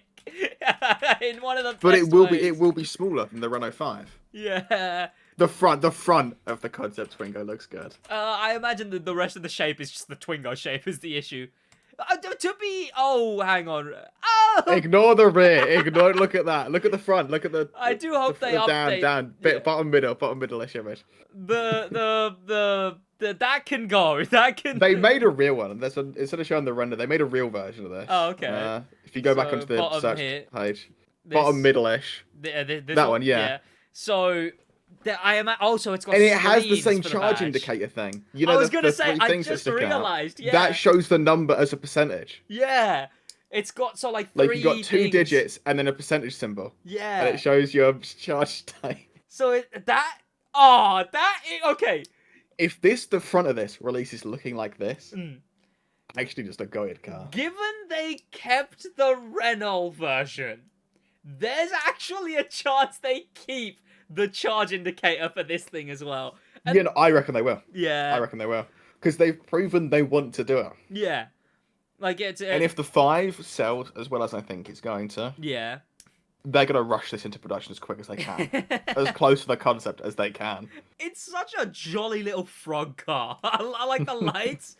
In one of the But best ways. it will be smaller than the Renault 5. Yeah. The front of the concept Twingo looks good. I imagine that the rest of the shape is just the Twingo shape is the issue. Oh, hang on. Oh! Ignore the rear. Look at that. Look at the front. Look at the... I do hope they update. Down. Yeah. Bottom middle-ish image. The that can go. That can... They made a real one. Instead of showing the render, they made a real version of this. Oh, okay. If you go back So, onto the bottom search here, page. this- Bottom middle-ish. This That one, yeah. So... I am also it's got And it has the sleeves same for charge badge. indicator thing. You know, I was the gonna the say, three I things that just stick out? realised, yeah. That shows the number as a percentage. Yeah, it's got Like three you got two things. digits and then a percentage symbol. Yeah. And it shows your charge state. So okay. If the front of this releases looking like this, Mm. actually just a goated car. Given they kept the Renault version, there's actually a chance they keep the charge indicator for this thing as well. And, You know, I reckon they will. yeah. I reckon they will. Because they've proven they want to do it. Yeah. Like it's And if the 5 sells as well as I think it's going to, yeah. they're going to rush this into production as quick as they can. As close to the concept as they can. It's such a jolly little frog car. I like the lights.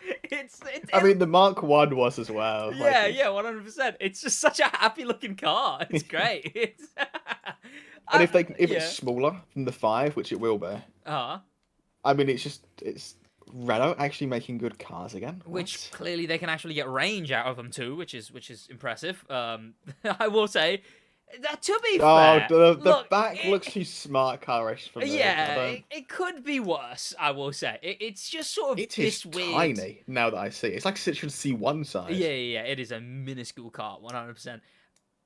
I mean, the Mark 1 was as well. Yeah, 100%. It's just such a happy looking car. It's great. It's And if yeah. it's smaller than the 5, which it will be, Uh-huh. I mean, it's Renault actually making good cars again. Which What? clearly they can actually get range out of them too, which is impressive. I will say that, to be Oh, fair, the look, back looks too smart carish for me. I yeah, don't. it could be worse. I will say it's just sort of It is this weird. tiny now that I see it. It's like Citroen C1 Yeah, size. yeah, yeah, it is a minuscule car, 100%.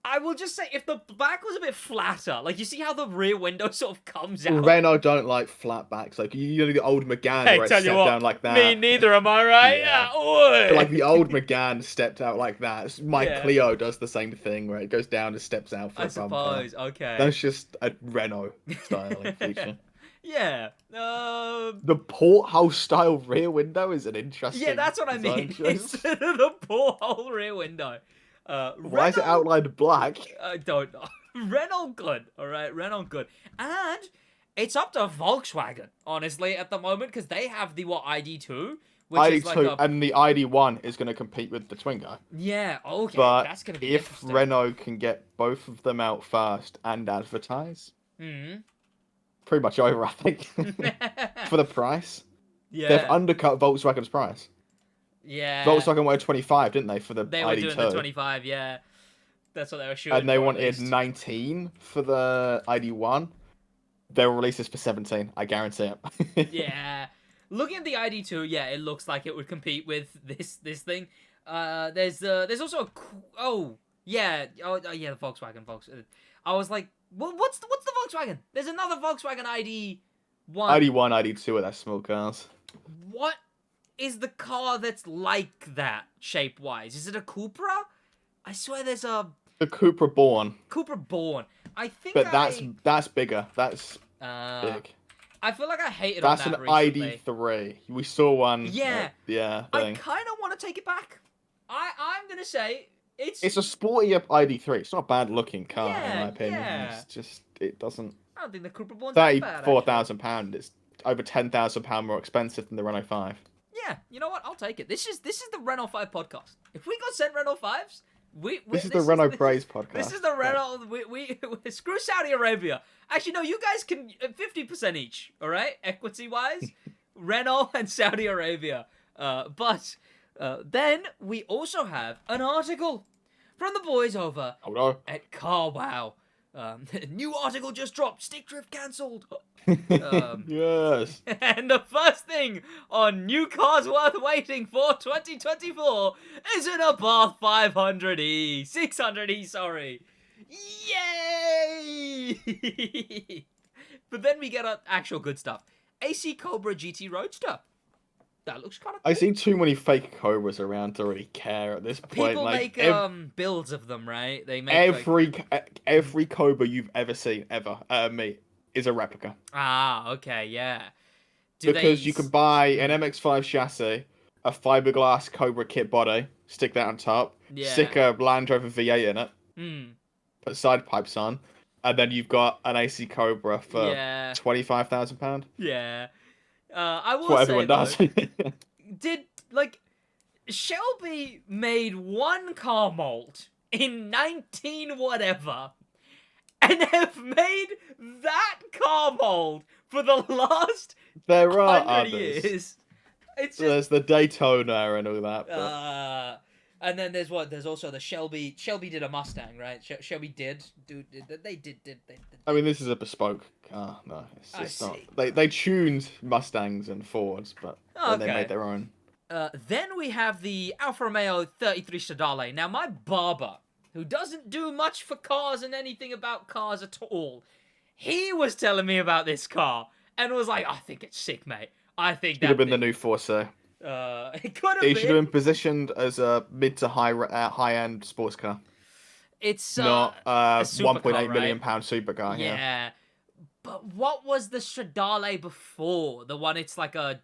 I will just say, if the back was a bit flatter, like you see how the rear window sort of comes out. Renault don't like flat backs. Like you know the old Megane Hey, where it tell you stepped what, down like that. me neither. Am I right? Yeah. Oi. But like the old Megane stepped out like that. My Yeah. Clio does the same thing where it goes down and steps out for I a bumper. suppose. Okay. That's just a Renault styling feature. Yeah. The porthole style rear window is an interesting. Yeah, that's what I mean. choice. It's the porthole rear window. Why is it outlined black? I don't know. Renault good, all right. Renault good, and it's up to Volkswagen honestly at the moment because they have the ID2, which is like ID2 and the ID1 is going to compete with the Twingo. yeah. Okay, But that's gonna be if interesting. Renault can get both of them out first and advertise, Mhm. pretty much over, I think. For the price, Yeah. they've undercut Volkswagen's price. Yeah. Volkswagen wanted 25, didn't they, for the They ID2? were doing the 25. Yeah. That's what they were shooting. And they for, at wanted least. 19 for the ID1. They'll release this for 17. I guarantee it. Yeah. Looking at the ID2, yeah, it looks like it would compete with this thing. There's also a yeah, the Volkswagen. I was like, what's the Volkswagen? There's another Volkswagen ID1. ID1, ID2 are that small cars. What is the car that's like that shape wise? Is it a Cupra? I swear there's a The Cupra Born. Cupra Born. I think But that's bigger. That's big. I feel like I hated That's on that an recently. ID3. We saw one. Yeah. Thing. I kind of want to take it back. I'm gonna say It's a sporty ID3. It's not a bad looking car, in Yeah, my opinion. yeah. It's just, it doesn't. I don't think the Cupra Born's that bad, actually. £34,000. It's over £10,000 more expensive than the Renault 5. Yeah, you know what? I'll take it. This is the Renault 5 podcast. If we got sent Renault 5s, This is the Renault Praise podcast. This is the Renault. We screw Saudi Arabia. Actually, no. You guys can 50% each. All right, equity wise, Renault and Saudi Arabia. But then we also have an article from the boys over at Car Wow. New article just dropped. Stick drift cancelled. Yes. And the first thing on new cars worth waiting for 2024 is an Abarth 500e. 600e, sorry. Yay! But then we get actual good stuff. AC Cobra GT Roadster. That looks kind of cool. I've seen too many fake Cobras around to really care at this point. People like, make builds of them, right? They make every Cobra you've ever seen, me, is a replica. Ah, okay, yeah. Because you can buy an MX-5 chassis, a fiberglass Cobra kit body, stick that on top, stick a Land Rover V8 in it, put side pipes on, and then you've got an AC Cobra for £25,000. Yeah. I will That's what say, everyone does. Did, Shelby made one car mold in 19 whatever, and have made that car mold for the last there are 100 others. years. It's just, There's the Daytona and all that. But... and then there's what? There's also the Shelby. Shelby did a Mustang, right? Shelby did. They did. I mean, this is a bespoke car. No, it's not. They tuned Mustangs and Fords, but then they made their own. Then we have the Alfa Romeo 33 Stradale. Now, my barber, who doesn't do much for cars and anything about cars at all, he was telling me about this car and was like, I think it's sick, mate. I think that should have been the new Forza. It could have It been. should have been positioned as a mid to high end sports car. It's not a £1.8 million supercar. Yeah. But what was the Stradale before? The one it's like a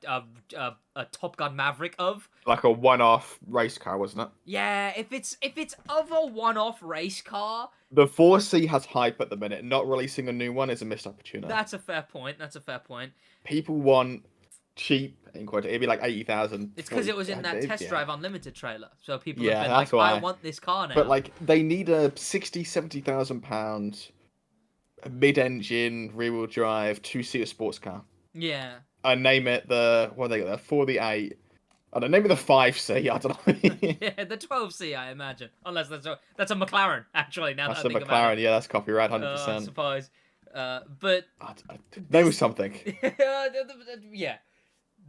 Top Gun Maverick of? Like a one-off race car, wasn't it? Yeah, if it's of a one-off race car. The 4C has hype at the minute. Not releasing a new one is a missed opportunity. That's a fair point. People want cheap, in quote, it'd be like 80,000. It's because it was in that Test Drive Unlimited trailer. So people have been that's like, why. I want this car now. But like, they need a £60,000-70,000 mid-engine, rear-wheel drive, two-seater sports car. Yeah. I name it the what they got there for the 8. I don't name it the 5C. I don't know. Yeah, the 12C, I imagine. Unless that's a McLaren, actually. Now That's that I a think about McLaren. it. Yeah, that's copyright, I 100%. suppose. But Name was something. yeah,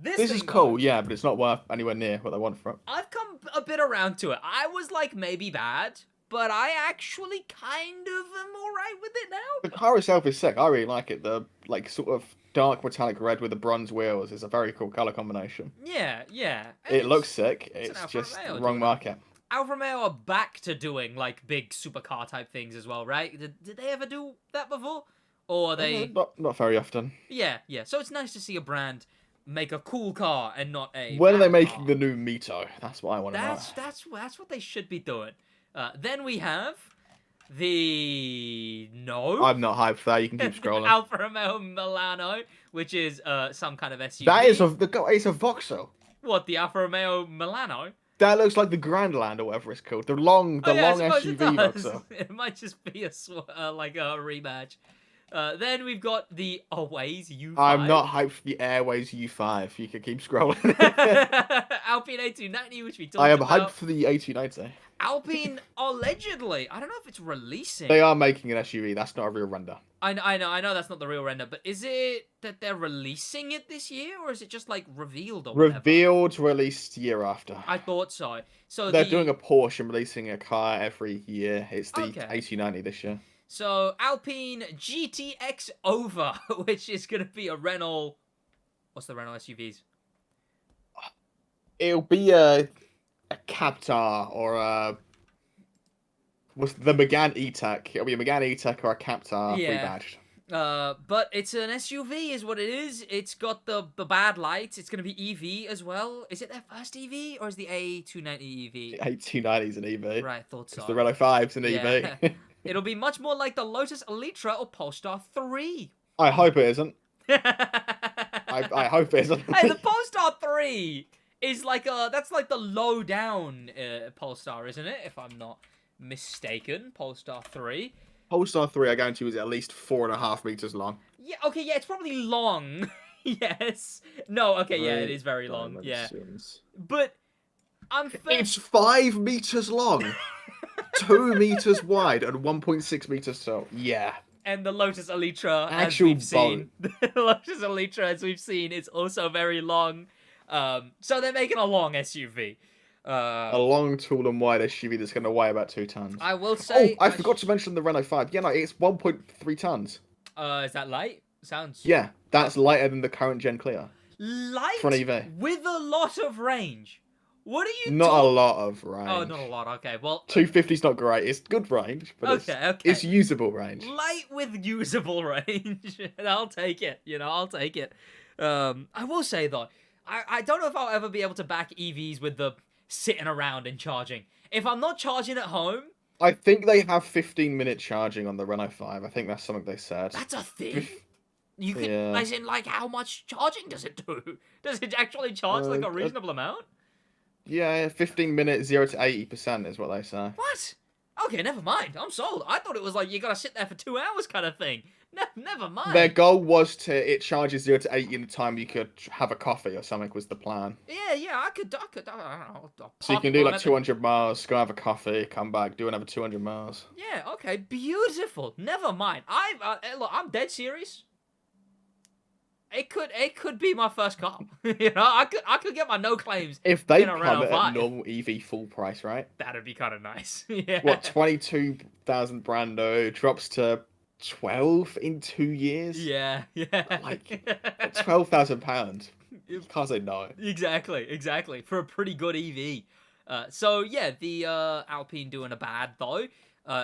This is thing, cool, though, yeah, but it's not worth anywhere near what I want from it. I've come a bit around to it. I was like maybe bad, but I actually kind of am alright with it now. The car itself is sick. I really like it. The like sort of dark metallic red with the bronze wheels is a very cool color combination. Yeah, yeah. It looks sick. It's an It's Alfa just Romeo the wrong doing market. Alfa Romeo are back to doing like big supercar type things as well, right? Did they ever do that before? Or are they? Not very often. Yeah, yeah. So it's nice to see a brand make a cool car and not a. When are they bad making car. the new Mito? That's what I want to know. That's what they should be doing. Then we have the I'm not hyped for that. You can keep scrolling. Alfa Romeo Milano, which is some kind of SUV. That is it's a Vauxhall. What, the Alfa Romeo Milano? That looks like the Grandland or whatever it's called. The long SUV Vauxhall. It might just be like a rematch. Then we've got the Always U5. I'm not hyped for the Airways U5. You can keep scrolling. Alpine A290, which we talked about. I am hyped for the A290. Alpine allegedly, I don't know if it's releasing. They are making an SUV. That's not a real render. I know that's not the real render, but is it that they're releasing it this year, or is it just like revealed or whatever? Revealed, released year after. I thought so. So they're doing a Porsche and releasing a car every year. It's the Okay. A290 this year. So Alpine GTX Over, which is going to be a Renault. What's the Renault SUVs? It'll be a Captar or a what's the Megane E-Tech. It'll be a Megane E-Tech or a Captar rebadged. But it's an SUV is what it is. It's got the bad lights. It's going to be EV as well. Is it their first EV or is the A290 EV? The A290 is an EV. Right, thought so. It's the Renault 5's an Yeah. EV. It'll be much more like the Lotus Elitra or Polestar 3. I hope it isn't. I I hope it isn't. Hey, the Polestar 3 is like that's like the low down Polestar, isn't it? If I'm not mistaken, Polestar 3. Polestar 3, I guarantee, was at least 4.5 meters long. Yeah, okay, yeah, it's probably long. Yes. No, okay, yeah, it is very long. Yeah. But It's 5 meters long, 2 meters wide, and 1.6 meters tall. Yeah. And the Lotus Elitra, Actual as we've seen, the Lotus Elitra, as we've seen, is also very long. So they're making a long SUV. A long, tall, and wide SUV that's going to weigh about 2 tons. I will say. Oh, I forgot to mention the Renault 5. Yeah, no, it's 1.3 tons. Is that light? Sounds. Yeah, that's lighter than the current Gen Clio. Light For an EV. with a lot of range. What are you? Not a lot of range. Oh, not a lot. Okay, well. 250's not great. It's good range, but Okay. it's usable range. Light with usable range. I'll take it. I'll take it. I will say though, I don't know if I'll ever be able to back EVs with the sitting around and charging. If I'm not charging at home. I think they have 15-minute charging on the Renault 5. I think that's something they said. That's a thing. You can, as in, like, how much charging does it do? Does it actually charge like a reasonable amount? Yeah, 15 minutes, 0 to 80% is what they say. What? Okay, never mind. I'm sold. I thought it was like you gotta sit there for 2 hours kind of thing. Never mind. Their goal was it charges 0 to 80 in the time you could have a coffee or something was the plan. Yeah, I could, I don't know. So you can do like 200 miles, go have a coffee, come back, do another 200 miles. Yeah, okay, beautiful. Never mind. Look, I'm dead serious. It could be my first car. I could get my no claims. If they plummet at normal EV full price, right? That'd be kind of nice. Yeah. What, 22,000 brand new drops to 12 in 2 years? Yeah. Like £12,000. You can't say no. Exactly. For a pretty good EV. So yeah, the Alpine doing a bad though.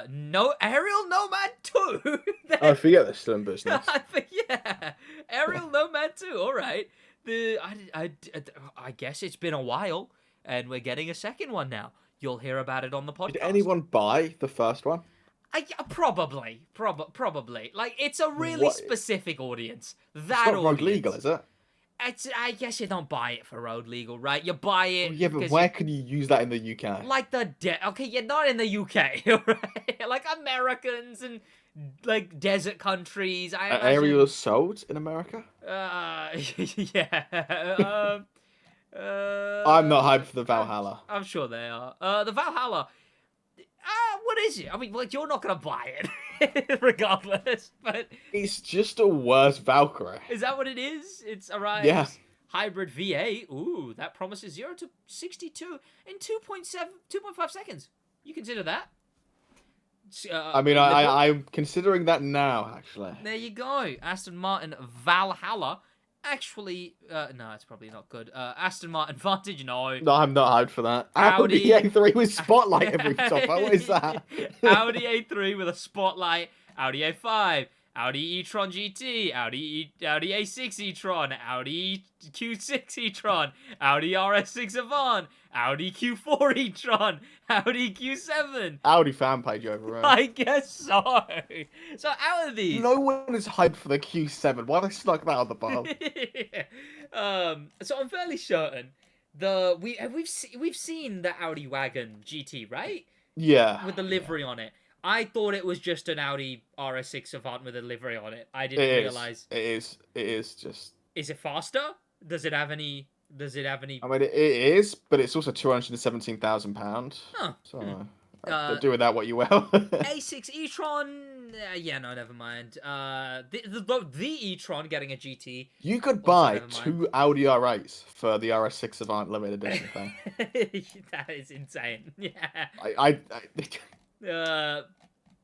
No Aerial Nomad 2. I forget they're still in business. Yeah, Aerial Nomad 2. All right. I guess it's been a while, and we're getting a second one now. You'll hear about it on the podcast. Did anyone buy the first one? Probably. Like, it's a really specific audience. That it's not audience. legal, is it? I guess you don't buy it for road legal, right? You buy it. Oh, yeah, but where can you use that in the UK? Like okay, you're not in the UK, right? Like Americans and like desert countries. I Are imagine. aerials sold in America? Yeah. I'm not hyped for the Valhalla. I'm sure they are. The Valhalla. What is it? I mean, like, you're not gonna buy it, regardless. But It's just a worse Valkyrie. is that what it is? It's arrives. Yeah. Hybrid V8. Ooh, that promises 0 to 62 in 2.5 seconds. You consider that? I mean, I'm considering that now, actually. There you go. Aston Martin Valhalla. Actually, no, it's probably not good. Aston Martin Vantage, no. No, I'm not hyped for that. Audi A3 with spotlight every top. What is that? Audi A3 with a spotlight. Audi A5. Audi e-tron GT, Audi A6 e-tron, Audi Q6 e-tron, Audi RS6 Avant, Audi Q4 e-tron, Audi Q7. Audi fan page over, right? I guess so. So out of these, no one is hyped for the Q7. Why they stuck that on the bottom? So I'm fairly certain we've seen the Audi wagon GT, right? Yeah. With the livery on it. I thought it was just an Audi RS6 Avant with a livery on it. I didn't realize. It is just. Is it faster? Does it have any? I mean, it is, but it's also £217,000. Huh. So do with that what you will. A6 e-tron. Yeah, no, never mind. The e-tron getting a GT. You could buy 2 Audi R8s for the RS6 Avant limited edition thing. That is insane. Yeah. I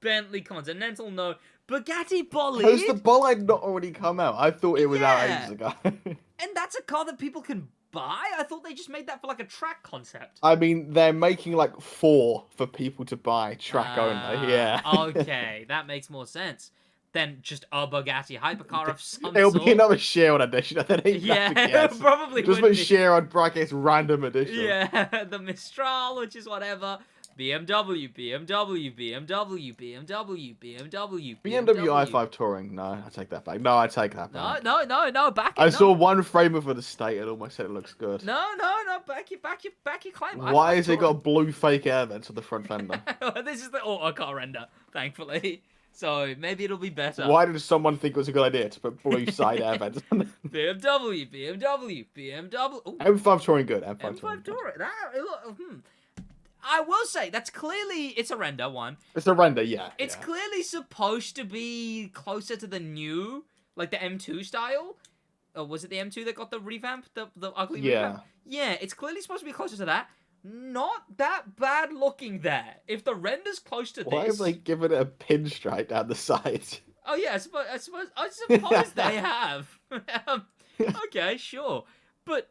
Bentley Continental, no. Bugatti Bolide. Has the Bolide not already come out? I thought it was out ages ago. And that's a car that people can buy? I thought they just made that for like a track concept. I mean, they're making like 4 for people to buy track only. Yeah. Okay, that makes more sense than just a Bugatti hypercar of some It'll sort. be another Chiron edition. Yeah, probably just would put Chiron brackets random edition. Yeah, the Mistral, which is whatever. BMW i5 Touring. No, I take that back. No, I take that back. No, back it. I saw one frame of the state and almost said it looks good. No, back your claim. Why has it got blue fake air vents on the front fender? This is the auto car render, thankfully. So maybe it'll be better. Why did someone think it was a good idea to put blue side air vents on it? BMW. Ooh. M5 Touring good. M5 Touring good. I will say that's clearly it's a render one. It's a render, yeah. It's clearly supposed to be closer to the new, like the M2 style. Or was it the M2 that got the revamp, the ugly revamp? Yeah, it's clearly supposed to be closer to that. Not that bad looking there. If the render's close to Why have they given it a pinstripe down the sides? Oh yeah, I suppose they have. Okay, sure, but.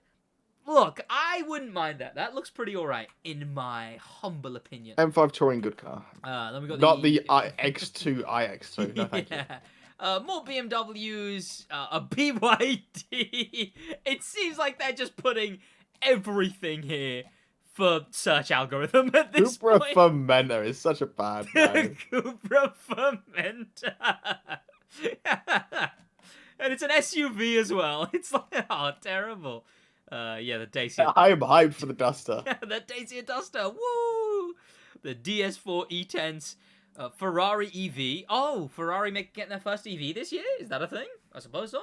Look, I wouldn't mind that. That looks pretty alright, in my humble opinion. M5 Touring, good car. Then we got not the X2 iX2. No, thank you. More BMWs, a BYD. It seems like they're just putting everything here for search algorithm at this Cupra point. Fermenta is such a bad name. Cupra Fermenta. And it's an SUV as well. It's like, oh, terrible. Yeah, the Dacia. I am hyped for the Duster. The Dacia Duster. Woo! The DS4 E-Tense. Ferrari EV. Oh, Ferrari getting their first EV this year? Is that a thing? I suppose so.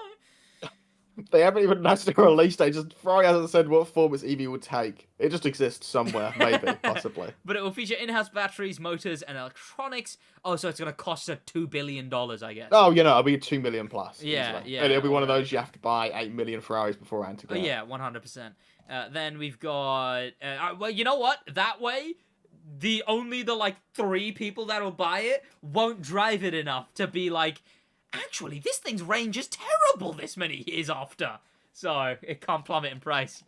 They haven't even announced a release date. Just Ferrari hasn't said what form its EV will take. It just exists somewhere, maybe, possibly. But it will feature in-house batteries, motors, and electronics. Oh, so it's going to cost $2 billion, I guess. Oh, it'll be 2 million plus. Yeah. And it'll be one of those you have to buy 8 million Ferraris beforehand to go. Oh, yeah, 100%. Then we've got... well, you know what? That way, the 3 people that'll buy it won't drive it enough to be like... Actually, this thing's range is terrible this many years after. So, it can't plummet in price.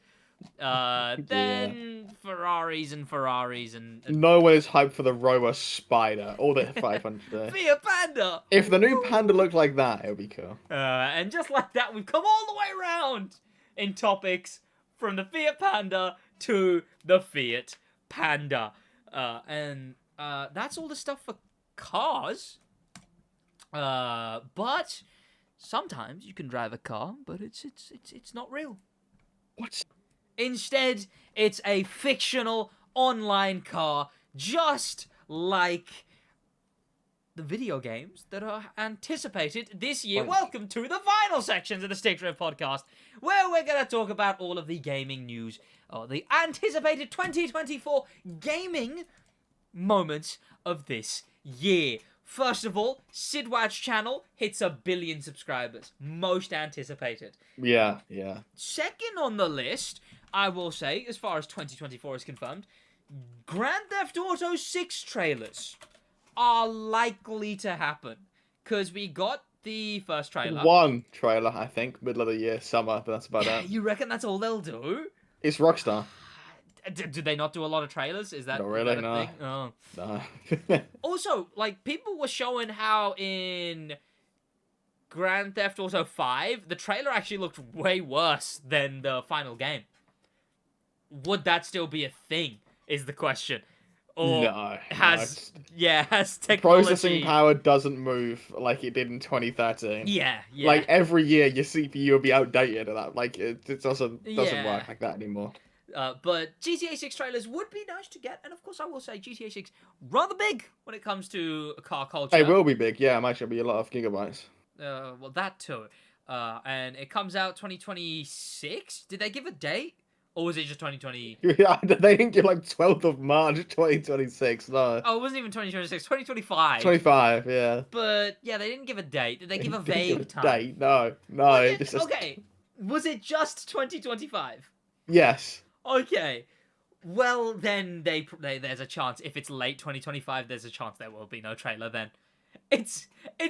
Then Ferraris and... No one is hyped for the Rover Spider or the 500. Fiat Panda! If the new Panda looked like that, it would be cool. And just like that, we've come all the way around in topics from the Fiat Panda to the Fiat Panda. And that's all the stuff for cars. But sometimes you can drive a car, but it's not real. What? Instead, it's a fictional online car, just like the video games that are anticipated this year. Welcome to the final sections of the Stick Drift podcast, where we're going to talk about all of the gaming news, or the anticipated 2024 gaming moments of this year. First of all, SidWaj channel hits 1 billion subscribers. Most anticipated. Yeah. Second on the list, I will say, as far as 2024 is confirmed, Grand Theft Auto 6 trailers are likely to happen. Because we got the first trailer. One trailer, I think, middle of the year, summer, but that's about it. You reckon that's all they'll do? It's Rockstar. Do they not do a lot of trailers? Is that not really? Is that a thing? Oh. No. Also, like, people were showing how in Grand Theft Auto 5, the trailer actually looked way worse than the final game. Would that still be a thing, is the question. Or no. has technology... Processing power doesn't move like it did in 2013. Yeah. Like, every year, your CPU will be outdated and that. Like, it doesn't work like that anymore. But GTA 6 trailers would be nice to get, and of course I will say GTA 6 rather big when it comes to car culture. It will be big, yeah. It might actually be a lot of gigabytes. Well, that too. And it comes out 2026? Did they give a date? Or was it just 2020? Yeah, they didn't give, like, 12th of March 2026, no. Oh, it wasn't even 2026, 2025. 25, yeah. But, yeah, they didn't give a date. Did they give a vague time? Date? No. Okay, was it just 2025? Yes. Okay, well then there's a chance if it's late 2025. There's a chance there will be no trailer then. It's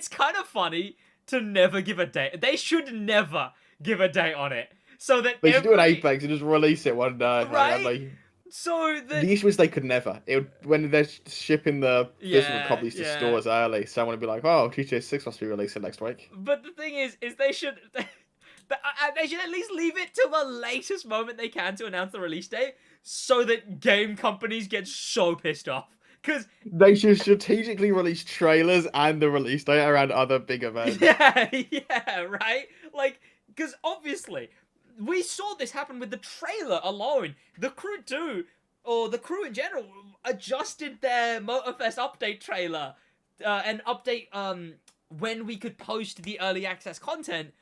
kind of funny to never give a date. They should never give a date on it, so that they should do an Apex and just release it one day, right? So the issue is they could never. When they're shipping the physical copies to stores early, someone would be like, "Oh, GTA 6 must be releasing next week." But the thing is they should. They should at least leave it till the latest moment they can to announce the release date, so that game companies get so pissed off. Because they should strategically release trailers and the release date around other big events. Yeah, right? Like, because obviously, we saw this happen with the trailer alone. The crew too, or the crew in general, adjusted their Motorfest update trailer and update when we could post the early access content,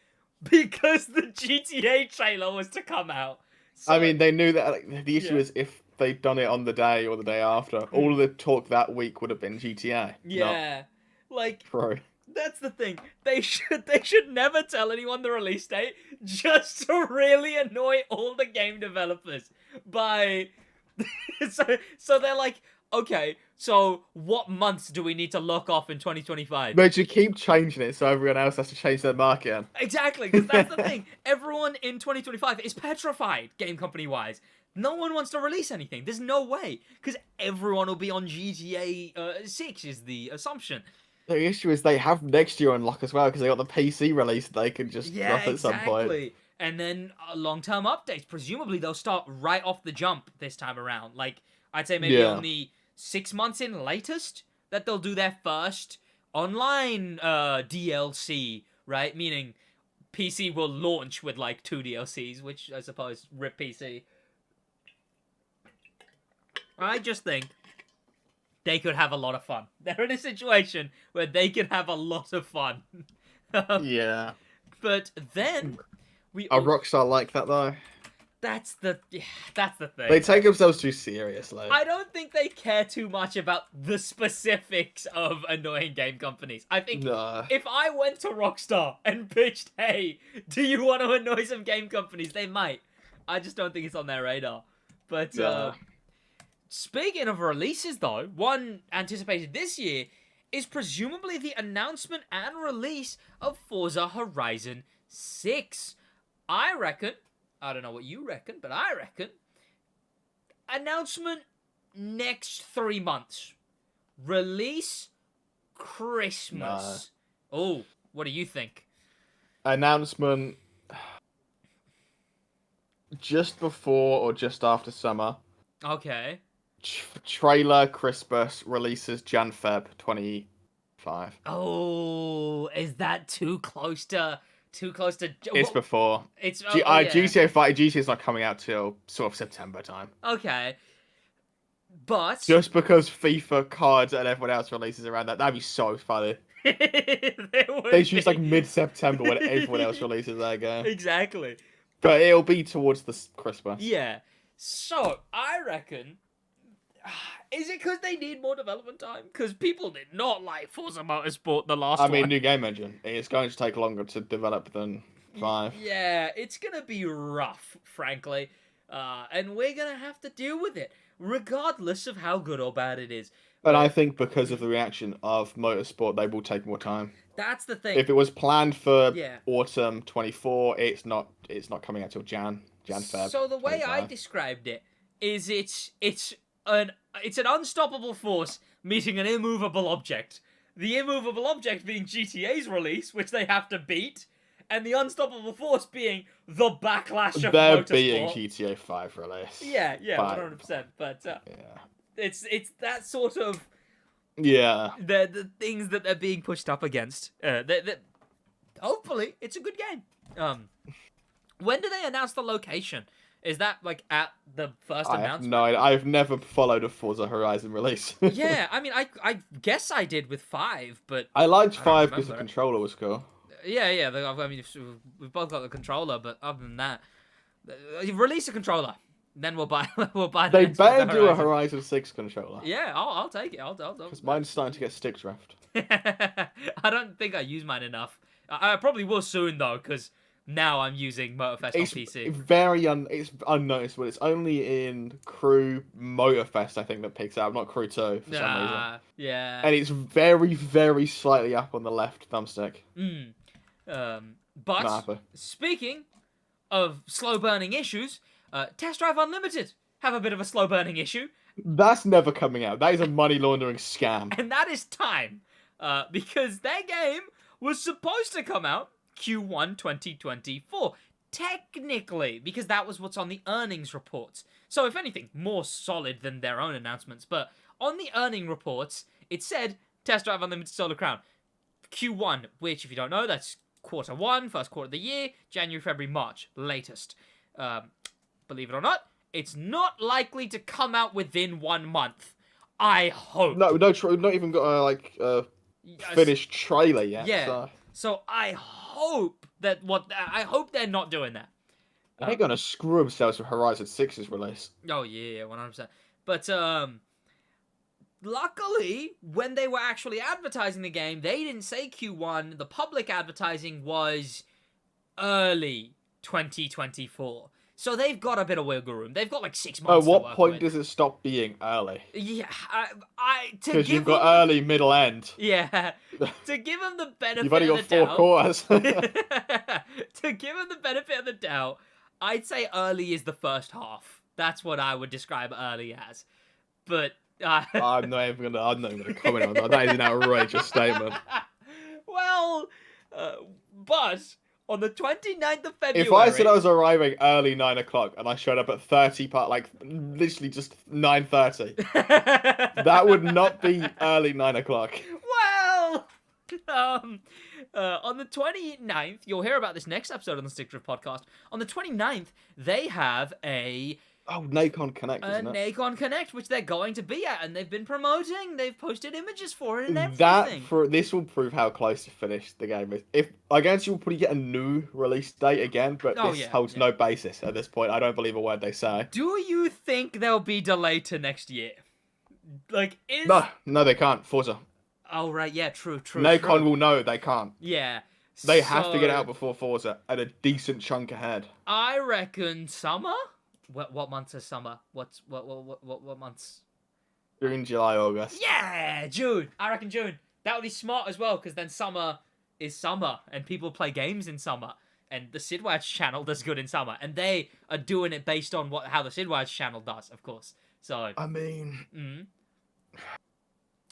because the GTA trailer was to come out. So, I mean, they knew that. Like, the issue is if they'd done it on the day or the day after, all of the talk that week would have been GTA. Yeah, like Pro. That's the thing. They should never tell anyone the release date, just to really annoy all the game developers. So they're like, okay, so what months do we need to lock off in 2025? But you keep changing it so everyone else has to change their market. Exactly, because that's the thing. Everyone in 2025 is petrified, game company-wise. No one wants to release anything. There's no way, because everyone will be on GTA 6 is the assumption. The issue is they have next year on lock as well, because they got the PC release they could just drop at some point. And then long-term updates. Presumably they'll start right off the jump this time around. Like, I'd say maybe only 6 months in latest that they'll do their first online DLC, right? Meaning PC will launch with like 2 DLCs, which I suppose rip PC. I just think they could have a lot of fun. They're in a situation where they can have a lot of fun. Yeah. But then a Rockstar like that though. That's the thing. They take themselves too seriously. I don't think they care too much about the specifics of annoying game companies. I think if I went to Rockstar and pitched, hey, do you want to annoy some game companies? They might. I just don't think it's on their radar. But speaking of releases though, one anticipated this year is presumably the announcement and release of Forza Horizon 6. I reckon, I don't know what you reckon, but I reckon, announcement next 3 months. Release Christmas. Oh, what do you think? Announcement just before or just after summer. Okay. Trailer Christmas, releases Jan Feb 20 5. Oh, is that too close to? It's before. It's GTA 5. GTA's not coming out till sort of September time. Okay, but Just because FIFA cards and everyone else releases around that'd be so funny. They choose like mid-September when everyone else releases their game. Exactly. But it'll be towards the Christmas. Yeah. So I reckon. Is it because they need more development time? Because people did not like Forza Motorsport the last one. I mean, new game engine. It's going to take longer to develop than 5. Yeah, it's going to be rough, frankly. And we're going to have to deal with it, regardless of how good or bad it is. But I think because of the reaction of Motorsport, they will take more time. That's the thing. If it was planned for autumn 24, it's not coming out till Jan Feb. So the way 25. I described it is it's an unstoppable force meeting an immovable object. The immovable object being GTA's release, which they have to beat, and the unstoppable force being the backlash of They're Motorsport. beating GTA 5 release. Yeah, 100%. But it's that sort of the things that they're being pushed up against. Hopefully, it's a good game. When do they announce the location? Is that like at the first announcement? No, I've never followed a Forza Horizon release. Yeah, I mean, I guess I did with 5, but I liked 5 because the controller was cool. Yeah. I mean, we've both got the controller, but other than that, release a controller. Then we'll buy. They better do a Horizon 6 controller. Yeah, I'll take it. I'll. Because mine's starting to get stick drift. I don't think I use mine enough. I probably will soon though, because now I'm using Motorfest on PC. It's unnoticeable. It's only in Crew Motorfest, I think, that picks up, not Crew 2 for some reason. Yeah. And it's very, very slightly up on the left thumbstick. But speaking of slow burning issues, Test Drive Unlimited have a bit of a slow burning issue. That's never coming out. That is a money laundering scam. And that is time. Because their game was supposed to come out Q1 2024. Technically, because that was what's on the earnings reports. So if anything, more solid than their own announcements. But on the earning reports, it said Test Drive Unlimited Solar Crown. Q1, which if you don't know, that's Q1, first quarter of the year, January, February, March, latest. Believe it or not, it's not likely to come out within 1 month. I hope. No, not even got a finished trailer yet. Yeah. So I hope I hope they're not doing that. They're gonna screw themselves with Horizon 6's release. Oh yeah, 100%. But luckily, when they were actually advertising the game, they didn't say Q1. The public advertising was early 2024. So they've got a bit of wiggle room. They've got like 6 months. At what point does it stop being early? Yeah, because you've got early, middle, end. Yeah, to give them the benefit. You've only got 4 quarters. To give them the benefit of the doubt, I'd say early is the first half. That's what I would describe early as. But I'm not even gonna comment on that. That is an outrageous statement. Well, but on the 29th of February... If I said I was arriving early 9 o'clock and I showed up at 30 literally just 9:30, that would not be early 9 o'clock. Well, on the 29th, you'll hear about this next episode on the Stick Drift podcast. On the 29th, they have a... Oh, Nacon Connect, isn't it? Nacon Connect, which they're going to be at, and they've been promoting. They've posted images for it and everything. This will prove how close to finish the game is. I guess you'll probably get a new release date again, but this holds no basis at this point. I don't believe a word they say. Do you think they'll be delayed to next year? No, they can't. Forza. Oh, right, yeah, true. Nacon will know they can't. Yeah. They have to get out before Forza at a decent chunk ahead. I reckon summer? What months is summer? What months? June, July, August. Yeah, June. I reckon June. That would be smart as well, because then summer is summer, and people play games in summer, and the SidWaj channel does good in summer, and they are doing it based on how the SidWaj channel does, of course. So I mean,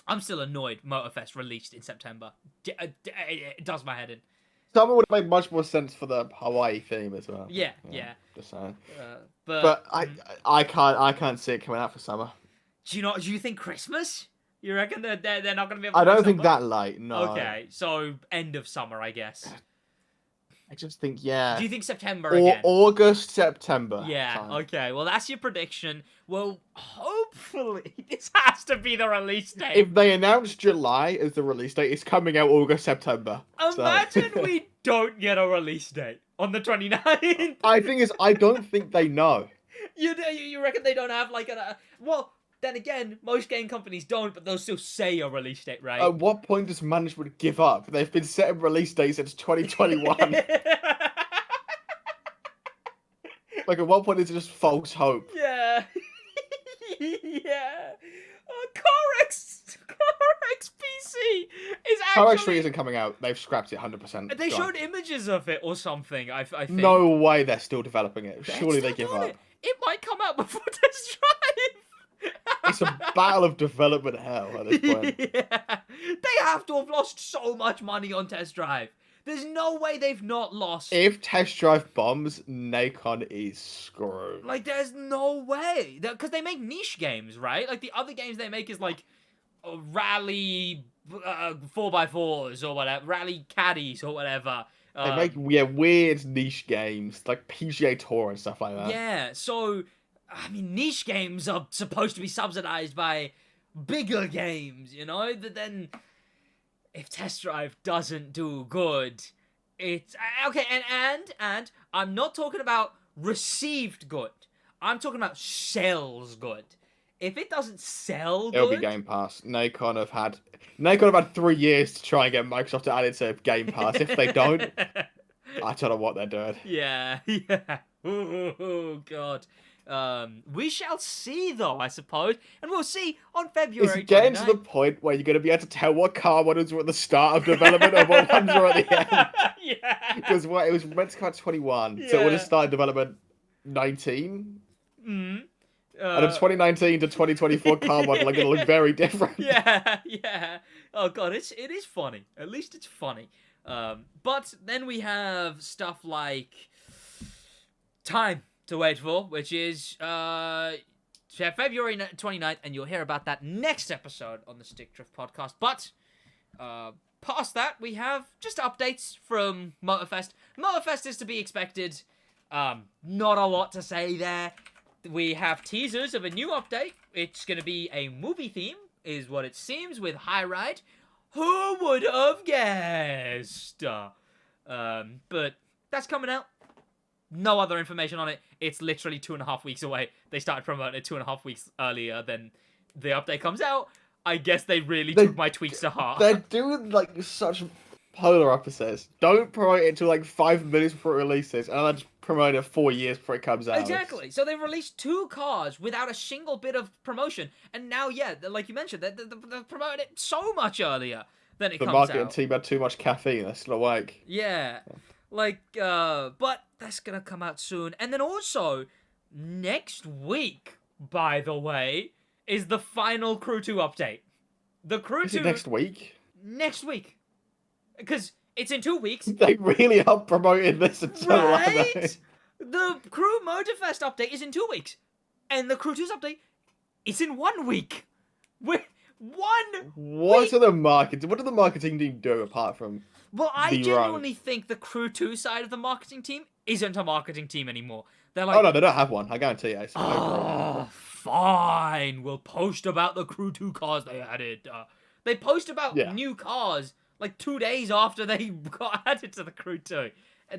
I'm still annoyed Motorfest released in September. It does my head in. Summer would make much more sense for the Hawaii theme as well. Yeah. Just saying. But I can't see it coming out for summer. Do you think Christmas? You reckon they're not going to be able to I don't make think summer? that late. No. Okay, so end of summer, I guess. I just think yeah. Do you think September Or again? August, September Yeah, time. okay. Well, that's your prediction. Well, hopefully this has to be the release date. If they announce July as the release date, it's coming out August, September. Imagine So. we don't get a release date on the 29th. I think is I don't think they know. You reckon they don't have like a... Well, then again, most game companies don't, but they'll still say a release date, right? At what point does management give up? They've been setting release dates since 2021. Like, at what point is it just false hope? Yeah. Yeah. CarX PC is CarX 3 actually... isn't coming out. They've scrapped it 100%. They Gone. showed images of it or something, I think. No way they're still developing it. They're Surely they still give doing up. It might come out before test drive. It's a battle of development hell at this point. Yeah. They have to have lost so much money on test drive. There's no way they've not lost. If test drive bombs, Nacon is screwed. Like, there's no way. Because they make niche games, right? Like, the other games they make is, like, rally 4x4s or whatever. Rally caddies or whatever. They make weird niche games, like PGA Tour and stuff like that. Yeah, so, I mean, niche games are supposed to be subsidized by bigger games, you know? But then, if test drive doesn't do good, it's... Okay, and I'm not talking about received good. I'm talking about sells good. If it doesn't sell good... It'll be Game Pass. Nacon have had 3 years to try and get Microsoft to add it to Game Pass. If they don't, I don't know what they're doing. Yeah. Oh, God. We shall see, though, I suppose. And we'll see on February It's getting 29th. to the point where you're going to be able to tell what car models were at the start of development and what ones are at the end. Yeah. Because it was meant to come out 21, so it Yeah. would have started development 19. Mm. And a 2019 to 2024 car model are going to look very different. Yeah. Oh god, it is funny. At least it's funny. But then we have stuff like Time to Wait For, which is February 29th, and you'll hear about that next episode on the Stick Drift podcast. But past that, we have just updates from Motorfest. Motorfest is to be expected. Not a lot to say there. We have teasers of a new update. It's going to be a movie theme, is what it seems, with High Ride. Who would have guessed? But that's coming out. No other information on it. It's literally 2.5 weeks away. They started promoting it 2.5 weeks earlier than the update comes out. I guess they really took my tweets to heart. They're doing like such polar opposites. Don't promote it until like 5 minutes before it releases, and then just promote it 4 years before it comes out. Exactly. So they've released 2 cars without a single bit of promotion, and now, yeah, like you mentioned, they're promoting it so much earlier than it comes out. The marketing team had too much caffeine. They're still awake. Yeah. Like, but that's gonna come out soon. And then also, next week, by the way, is the final Crew 2 update. The Crew 2... Is it next week? Next week. Because it's in 2 weeks. They really are promoting this until Right? The Crew Motorfest update is in 2 weeks. And the Crew 2's update is in 1 week. What do the marketing team do apart from... Well, I the genuinely think the Crew 2 side of the marketing team isn't a marketing team anymore. They're like... Oh, no, they don't have one. I guarantee you. It's Fine. We'll post about the Crew 2 cars they added. They post about new cars like 2 days after they got added to the Crew 2.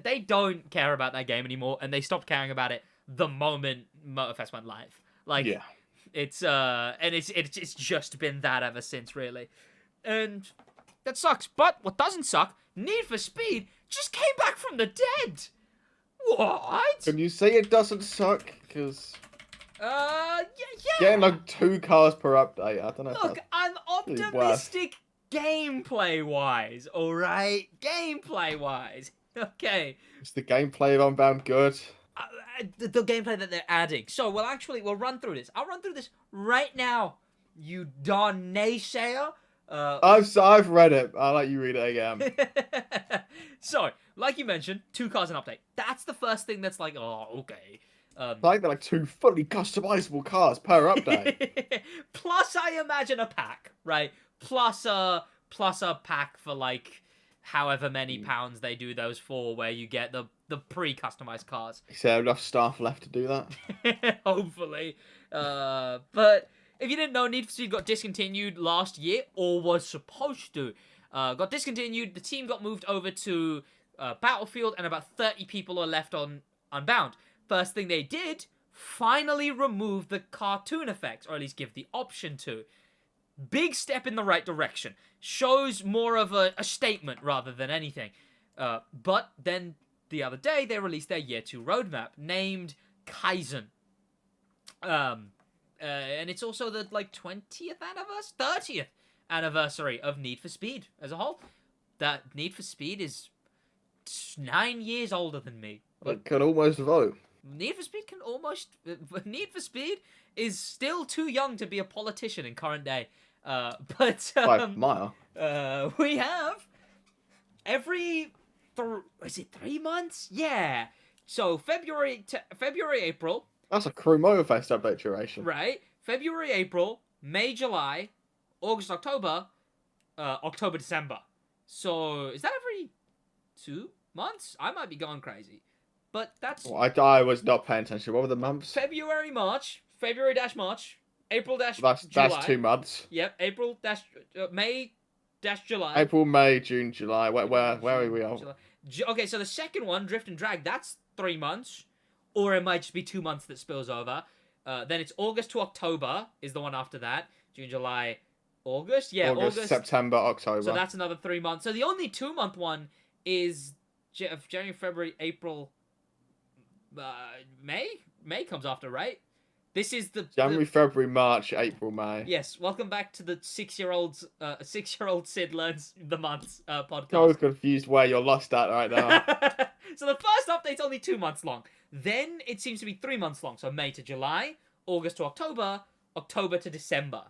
They don't care about that game anymore, and they stopped caring about it the moment Motorfest went live. Like, it's just been that ever since, really. And that sucks. But what doesn't suck, Need for Speed just came back from the dead. What? Can you say it doesn't suck? Because... yeah. Getting like 2 cars per update, I don't know. Look, I'm optimistic gameplay-wise, alright? Gameplay-wise. Okay. Is the gameplay of Unbound good? The gameplay that they're adding. So, we'll run through this. I'll run through this right now, you darn naysayer. I've read it. I'll let you read it again. So, like you mentioned, 2 cars an update. That's the first thing that's like, oh, okay. Like they're like 2 fully customizable cars per update. Plus, I imagine a pack, right? Plus a pack for like however many pounds they do those for, where you get the pre-customized cars. Is there enough staff left to do that? Hopefully. But if you didn't know, Need for Speed got discontinued last year, or was supposed to. Got discontinued. The team got moved over to Battlefield, and about 30 people are left on Unbound. First thing they did, finally remove the cartoon effects, or at least give the option to. Big step in the right direction. Shows more of a statement rather than anything. But then the other day, they released their Year 2 roadmap, named Kaizen. And it's also the, 20th anniversary? 30th anniversary of Need for Speed as a whole. That Need for Speed is 9 years older than me. It can almost vote. Need for Speed can almost... Need for Speed is still too young to be a politician in current day. But... 5 mile. We have... Every... Is it 3 months? Yeah. So, February, April... That's a crew Motorfest update duration. Right. February, April, May, July, August, October, October, December. So, is that every 2 months? I might be going crazy. But that's... Well, I was not paying attention. What were the months? February, March, February-March, April-July. That's 2 months. Yep, May-July. April, May, June, July. Where are we on? Okay, so the second one, Drift and Drag, that's 3 months. Or it might just be 2 months that spills over. Then it's August to October is the one after that. June, July, August? Yeah, August. September, October. So that's another 3 months. So the only 2 month one is January, February, April, May? May comes after, right? This is the... January, February, March, April, May. Yes, welcome back to the 6-year-old Sid Learns the Months podcast. I was confused where you're lost at right now. So the first update's only 2 months long. Then it seems to be 3 months long. So May to July, August to October, October to December.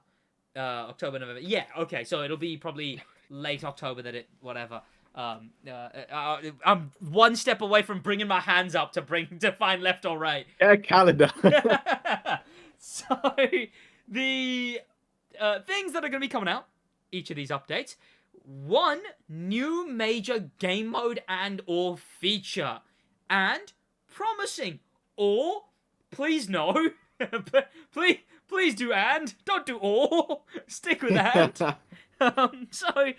October, November. Yeah, okay. So it'll be probably late October that it... Whatever. I'm one step away from bringing my hands up to find left or right. Yeah, calendar. So, the things that are going to be coming out, each of these updates. 1 new major game mode and or feature. And promising. Or, please no. please do and. Don't do or. Stick with and. So,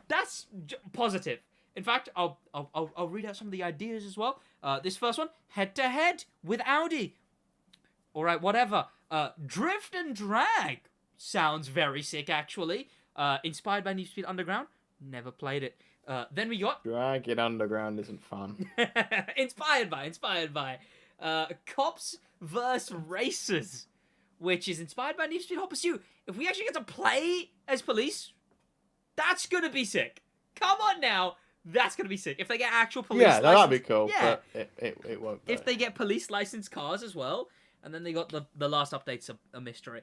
that's positive. In fact, I'll read out some of the ideas as well. This first one, head-to-head with Audi. All right, whatever. Drift and Drag sounds very sick, actually. Inspired by Need for Speed Underground. Never played it. Then we got... Drag it underground isn't fun. inspired by. Cops vs. Racers, which is inspired by Need for Speed Hot Pursuit. If we actually get to play as police... That's gonna be sick. Come on now. That's gonna be sick. If they get actual police license... Yeah, that'd be cool, yeah. But it won't be. If they get police licensed cars as well, and then they got the last update's a mystery.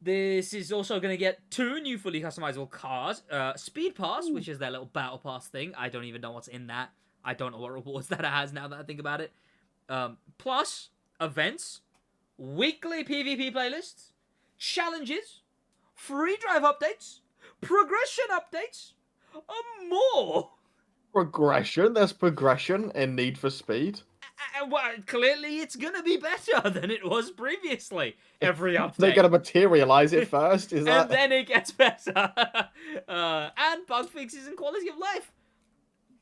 This is also gonna get 2 new fully customizable cars. Speed Pass, which is their little battle pass thing. I don't even know what's in that. I don't know what rewards that it has now that I think about it. Plus, events, weekly PvP playlists, challenges, free drive updates, progression updates, and more. Progression? There's progression in Need for Speed? Well, clearly it's gonna be better than it was previously. Every update. They're gonna materialize it first, is that? And then it gets better. And bug fixes and quality of life.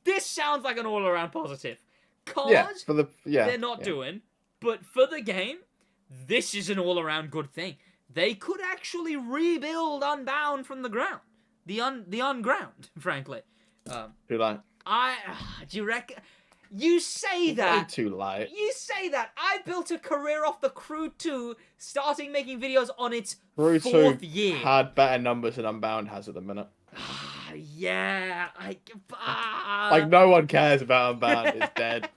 This sounds like an all-around positive. Cars, they're not doing, but for the game, this is an all-around good thing. They could actually rebuild Unbound from the ground. The unground, frankly. Too late. Do you reckon? You say that. Way too late. You say that. I built a career off the Crew 2, starting making videos on its Crew 4th 2 year. had better numbers than Unbound has at the minute. Yeah. Like, no one cares about Unbound. It's dead.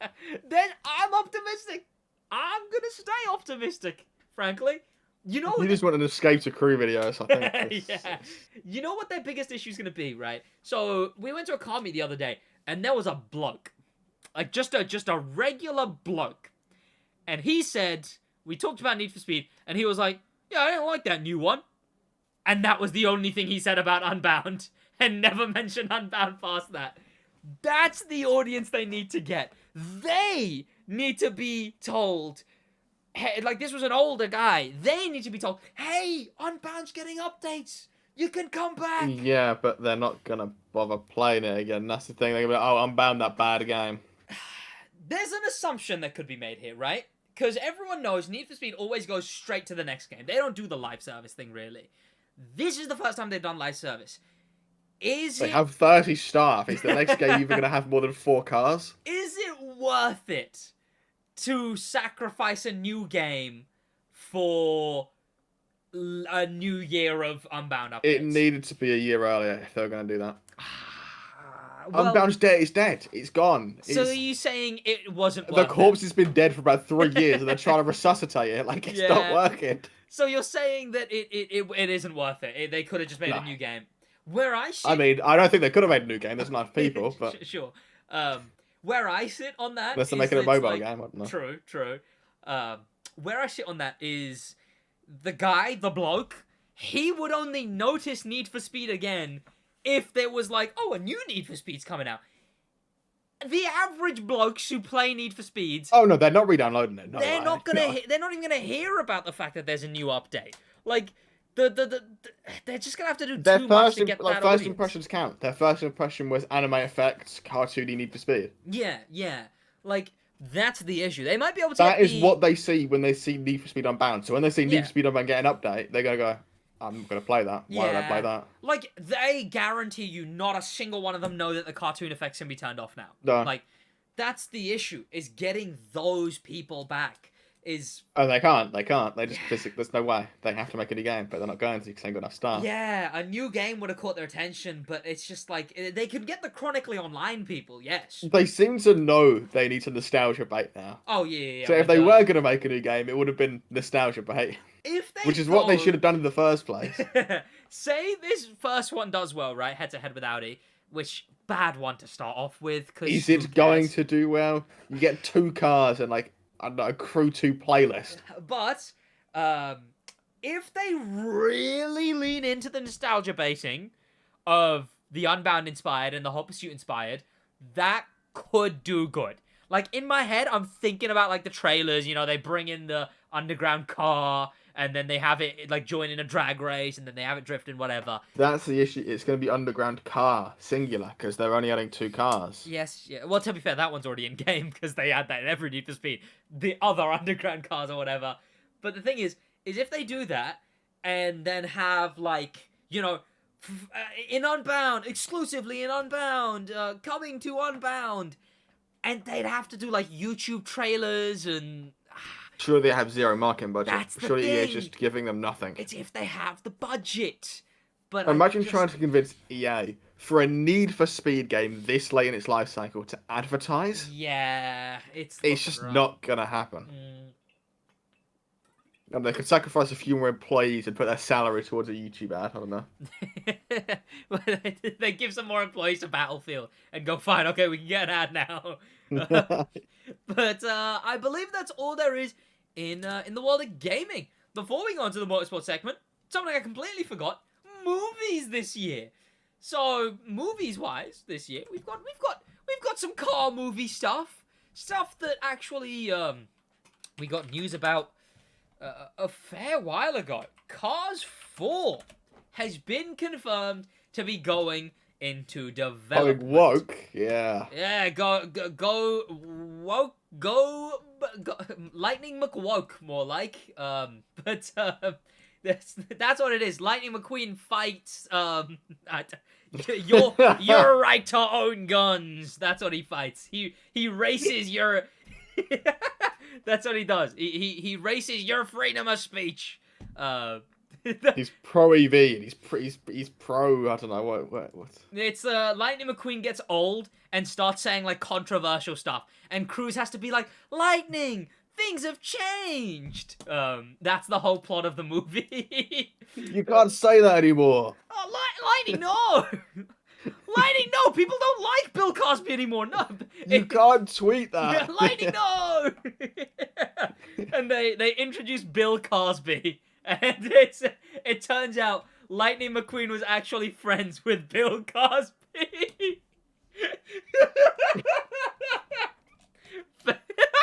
Then I'm optimistic. I'm gonna stay optimistic, frankly. You know, you just want an escape to Crew videos, I think. Yeah. You know what their biggest issue is going to be, right? So we went to a car meet the other day, and there was a bloke, like just a regular bloke, and he said, we talked about Need for Speed, and he was like, yeah, I didn't like that new one. And that was the only thing he said about Unbound, and never mentioned Unbound past that. That's the audience they need to get. They need to be told, hey, like, this was an older guy. They need to be told, hey, Unbound's getting updates. You can come back. Yeah, but they're not going to bother playing it again. That's the thing. They're going to be like, oh, Unbound, that bad game. There's an assumption that could be made here, right? Because everyone knows Need for Speed always goes straight to the next game. They don't do the live service thing, really. This is the first time they've done live service. They have 30 staff. Is the next game even going to have more than 4 cars? Is it worth it to sacrifice a new game for a new year of Unbound updates? It needed to be a year earlier if they were going to do that. Well, Unbound's dead. It's dead. It's gone. So are you saying it wasn't worth The corpse has been dead for about 3 years, and they're trying to resuscitate it. Like, it's not working. So you're saying that it isn't worth it. They could have just made a new game. Where I sit... I mean, I don't think they could have made a new game. There's enough people, but... Sure. Where I sit on that... Unless they're making a mobile game, I don't know. True. Where I sit on that is... The guy, the bloke, he would only notice Need for Speed again if there was like, oh, a new Need for Speed's coming out. The average blokes who play Need for Speeds... Oh, no, they're not re-downloading it. No they're way. not gonna... They're not even gonna hear about the fact that there's a new update. Like... They're just gonna have to do too much to get that first audience. Impressions count. Their first impression was anime effects, cartoony Need for Speed. Yeah. Like, that's the issue. They might be able to That is what they see when they see Need for Speed Unbound. So when they see Need for Speed Unbound get an update, they're gonna go, I'm gonna play that. Why would I play that? Like, they guarantee you not a single one of them know that the cartoon effects can be turned off now. No. Like, that's the issue, is getting those people back. Oh, they can't. They just physically, there's no way. They have to make a new game, but they're not going to because they ain't got enough staff. Yeah, a new game would have caught their attention, but it's just like, they could get the chronically online people, yes. They seem to know they need some nostalgia bait now. Oh, yeah. So if they were going to make a new game, it would have been nostalgia bait. Which is what they should have done in the first place. Say this first one does well, right? Head-to-head with Audi, which, bad one to start off with. Is it going to do well? You get 2 cars and, like, I don't know, a Crew 2 playlist. But, if they really lean into the nostalgia baiting of the Unbound inspired and the Hot Pursuit inspired, that could do good. Like, in my head, I'm thinking about, like, the trailers, you know, they bring in the underground car, and then they have it, like, join in a drag race, and then they have it drifting, whatever. That's the issue. It's going to be underground car, singular, because they're only adding 2 cars. Yes, yeah. Well, to be fair, that one's already in-game, because they add that in every Need for Speed. The other underground cars or whatever. But the thing is if they do that, and then have, like, you know, in Unbound, exclusively in Unbound, coming to Unbound, and they'd have to do, like, YouTube trailers and... Sure, they have 0 marketing budget. That's the Surely thing. EA is just giving them nothing. It's if they have the budget. But imagine trying to convince EA for a Need for Speed game this late in its life cycle to advertise. Yeah, it's just not gonna happen. And they could sacrifice a few more employees and put their salary towards a YouTube ad. I don't know. They give some more employees to Battlefield and go, fine, okay, we can get an ad now. But I believe that's all there is in the world of gaming. Before we go on to the Motorsports segment, something I completely forgot: movies this year. So movies-wise, this year we've got some car movie stuff that actually we got news about a fair while ago. Cars 4 has been confirmed to be going into development. Woke, yeah. Yeah, go Lightning McWoke, more like. But that's what it is. Lightning McQueen fights your right to own guns. That's what he fights. He races your. That's what he does. He races your freedom of speech. He's pro EV and he's pro. I don't know what. It's Lightning McQueen gets old and starts saying like controversial stuff, and Cruz has to be like, Lightning, things have changed. That's the whole plot of the movie. You can't say that anymore. Oh, Lightning, no. Lightning, no! People don't like Bill Cosby anymore. No, you can't tweet that. Lightning, no. and they introduced Bill Cosby, and it turns out Lightning McQueen was actually friends with Bill Cosby.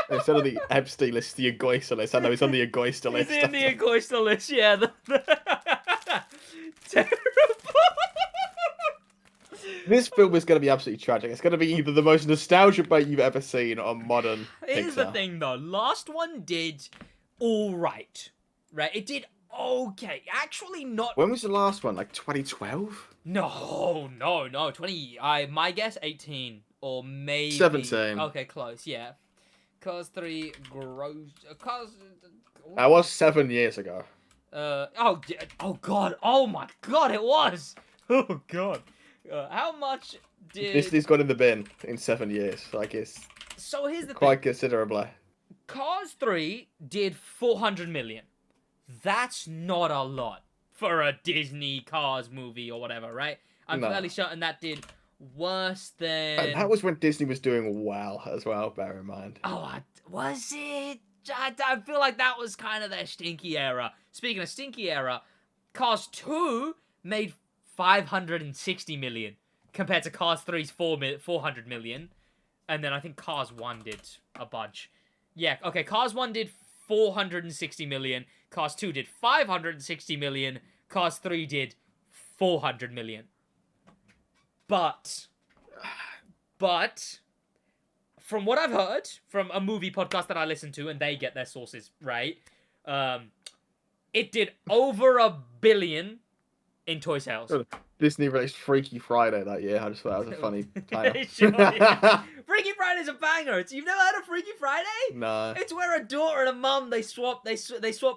Instead of the Epstein list, the Egoista list. I know it's on the Egoista list. It's in the Egoista list, yeah. Terrible. This film is going to be absolutely tragic. It's going to be either the most nostalgia bait you've ever seen on modern Here's Pixar. the thing, though. Last one did all right. It did okay. Actually, not. When was the last one? Like 2012? No. 20. My guess 18 or maybe 17. Okay, close. Yeah. Cars 3 gross. Cars. That was 7 years ago. Oh God. Oh my God. It was. Oh God. How much did This got in the bin in 7 years. Like it's So here's the quite thing. considerably. Cars 3 did 400 million. That's not a lot for a Disney Cars movie or whatever, right? I'm No. fairly certain that did worse than... And that was when Disney was doing well as well, bear in mind. Was it? I feel like that was kind of their stinky era. Speaking of stinky era, Cars 2 made 560 million compared to Cars 3's 400 million. And then I think Cars 1 did a bunch. Yeah, okay, Cars 1 did 460 million. Cars 2 did 560 million. Cars 3 did 400 million. But from what I've heard from a movie podcast that I listen to, and they get their sources right, it did over $1 billion in toy sales. Disney released Freaky Friday that year. I just thought that was a funny title. Sure, yeah. Freaky Friday's a banger. You've never heard of Freaky Friday? No. It's where a daughter and a mum they swap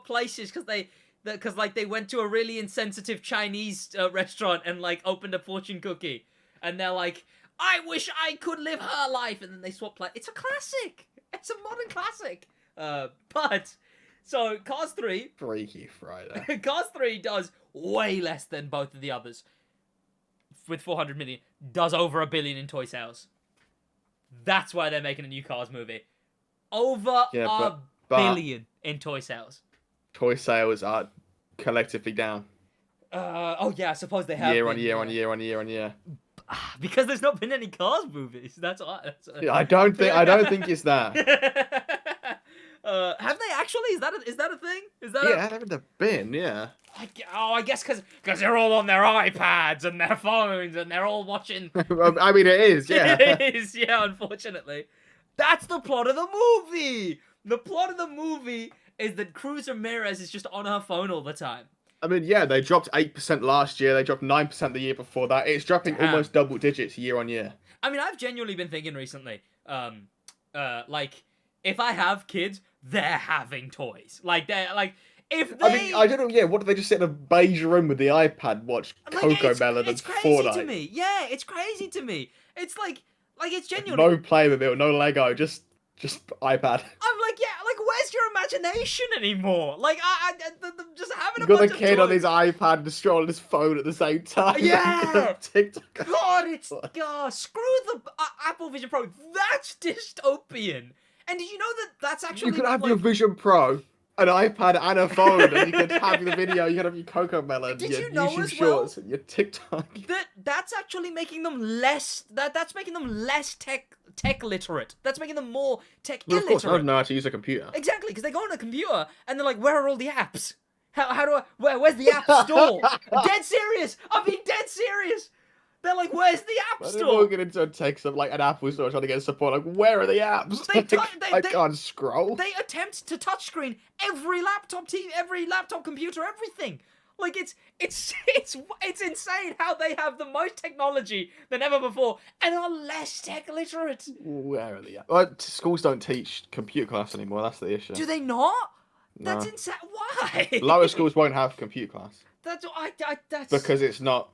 places because they went to a really insensitive Chinese restaurant and like opened a fortune cookie, and they're like, I wish I could live her life, and then they swap places. It's a classic. It's a modern classic. But so Cars 3, Freaky Friday. Cars 3 does way less than both of the others. With 400 million, does over $1 billion in toy sales. That's why they're making a new Cars movie. Over $1 billion in toy sales. Toy sales are collectively down. Oh yeah, I suppose they have year on year. Because there's not been any Cars movies. That's why. Yeah, I don't think it's that. Have they actually? Is that a thing? Yeah, there would have been. Yeah. I guess because they're all on their iPads and their phones and they're all watching. I mean, it is. Yeah. It is. Yeah. Unfortunately, that's the plot of the movie. The plot of the movie is that Cruz Ramirez is just on her phone all the time. I mean, yeah, they dropped 8% last year. They dropped 9% the year before that. It's dropping almost double digits year on year. I mean, I've genuinely been thinking recently, like, if I have kids, they're having toys. Like, they're, like, if they... I mean, I don't know, yeah, what do they just sit in a beige room with the iPad, watch Cocomelon and Fortnite? It's crazy to me. Yeah, it's crazy to me. It's like it's genuine. No Playmobil, no Lego, just iPad. I'm like, yeah, like, where's your imagination anymore? Like, just having You a got bunch the of kid toys. on his iPad and scrolling his phone at the same time. Yeah! TikTok. God, screw the Apple Vision Pro. That's dystopian. And did you know that that's actually... You could have your Vision Pro, an iPad and a phone, and you could have the video, you could have your Cocomelon, Did your you know YouTube as Shorts, well and your TikTok. That's actually making them less... That's making them less tech literate. That's making them more tech Well, of illiterate. course, I don't know how to use a computer. Exactly, because they go on a computer and they're like, where are all the apps? How do I... Where's the app store? Dead serious! I'm being dead serious! They're like, where's the app I store? didn't get into a text of like an Apple store trying to get support. Like, where are the apps? I can't scroll. They attempt to touchscreen every laptop, TV, every laptop, computer, everything. Like it's insane how they have the most technology than ever before and are less tech literate. Where are the apps? Well, schools don't teach computer class anymore. That's the issue. Do they not? No. That's insane. Why? Lower schools won't have computer class. That's because it's not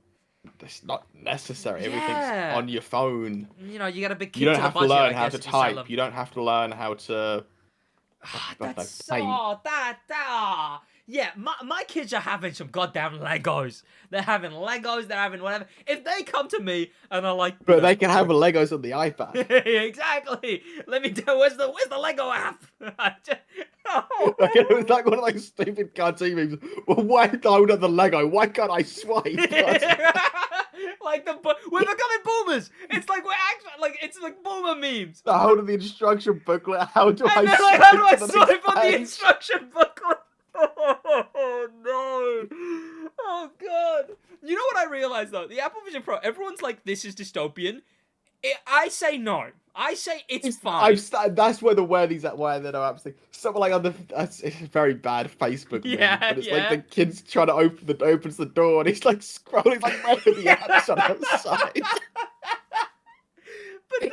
necessary. Yeah. Everything's on your phone. You know, you got a big kid. You don't to have the to budget, learn I how guess, to if you sell type. them. You don't have to learn how to. That's paint. so Yeah, my kids are having some goddamn Legos. They're having Legos, they're having whatever. If they come to me and are like... But they can have Legos on the iPad. Exactly. Let me tell where's the Lego app? It's like one of those stupid cartoon memes. Well, why hold up the Lego? Why can't I swipe? Like we're becoming boomers. It's like we're actually like it's like boomer memes. The whole of the instruction booklet. How do I like, swipe? how do I to the swipe next on the page? instruction booklet? Oh no! Oh god! You know what I realized though? The Apple Vision Pro. Everyone's like, "This is dystopian." I say no. I say it's fine. That's where these why they're no apps thing. Something like it's a very bad Facebook meme, but it's like the kid's trying to opens the door and he's like scrolling like right with the apps on the side. But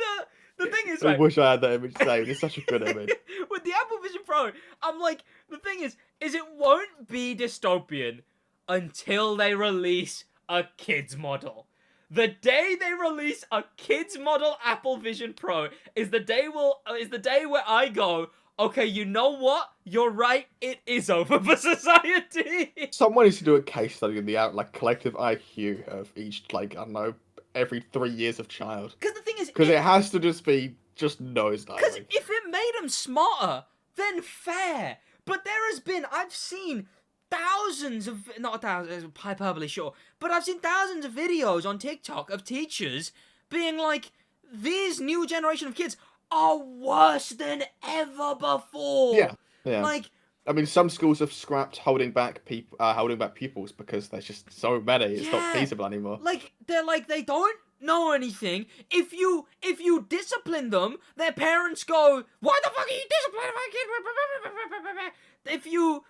the thing is, I wish I had that image saved. It's such a good image. With the Apple Vision Pro, I'm like, the thing is it won't be dystopian until they release a kids model. The day they release a kids model Apple Vision Pro is the day where I go, okay, you know what? You're right. It is over for society. Someone needs to do a case study of the collective IQ of each, like, I don't know, every 3 years of child. Because the thing is, because it has to just be nose diving. Because if it made them smarter, then fair. But I've seen thousands of, not thousands, hyperbole, sure, but I've seen thousands of videos on TikTok of teachers being like, these new generation of kids are worse than ever before. Yeah. Like, I mean, some schools have scrapped holding back pupils because there's just so many. It's not feasible anymore. Like, they don't know anything. If you discipline them, their parents go, "Why the fuck are you disciplining my kid?" If you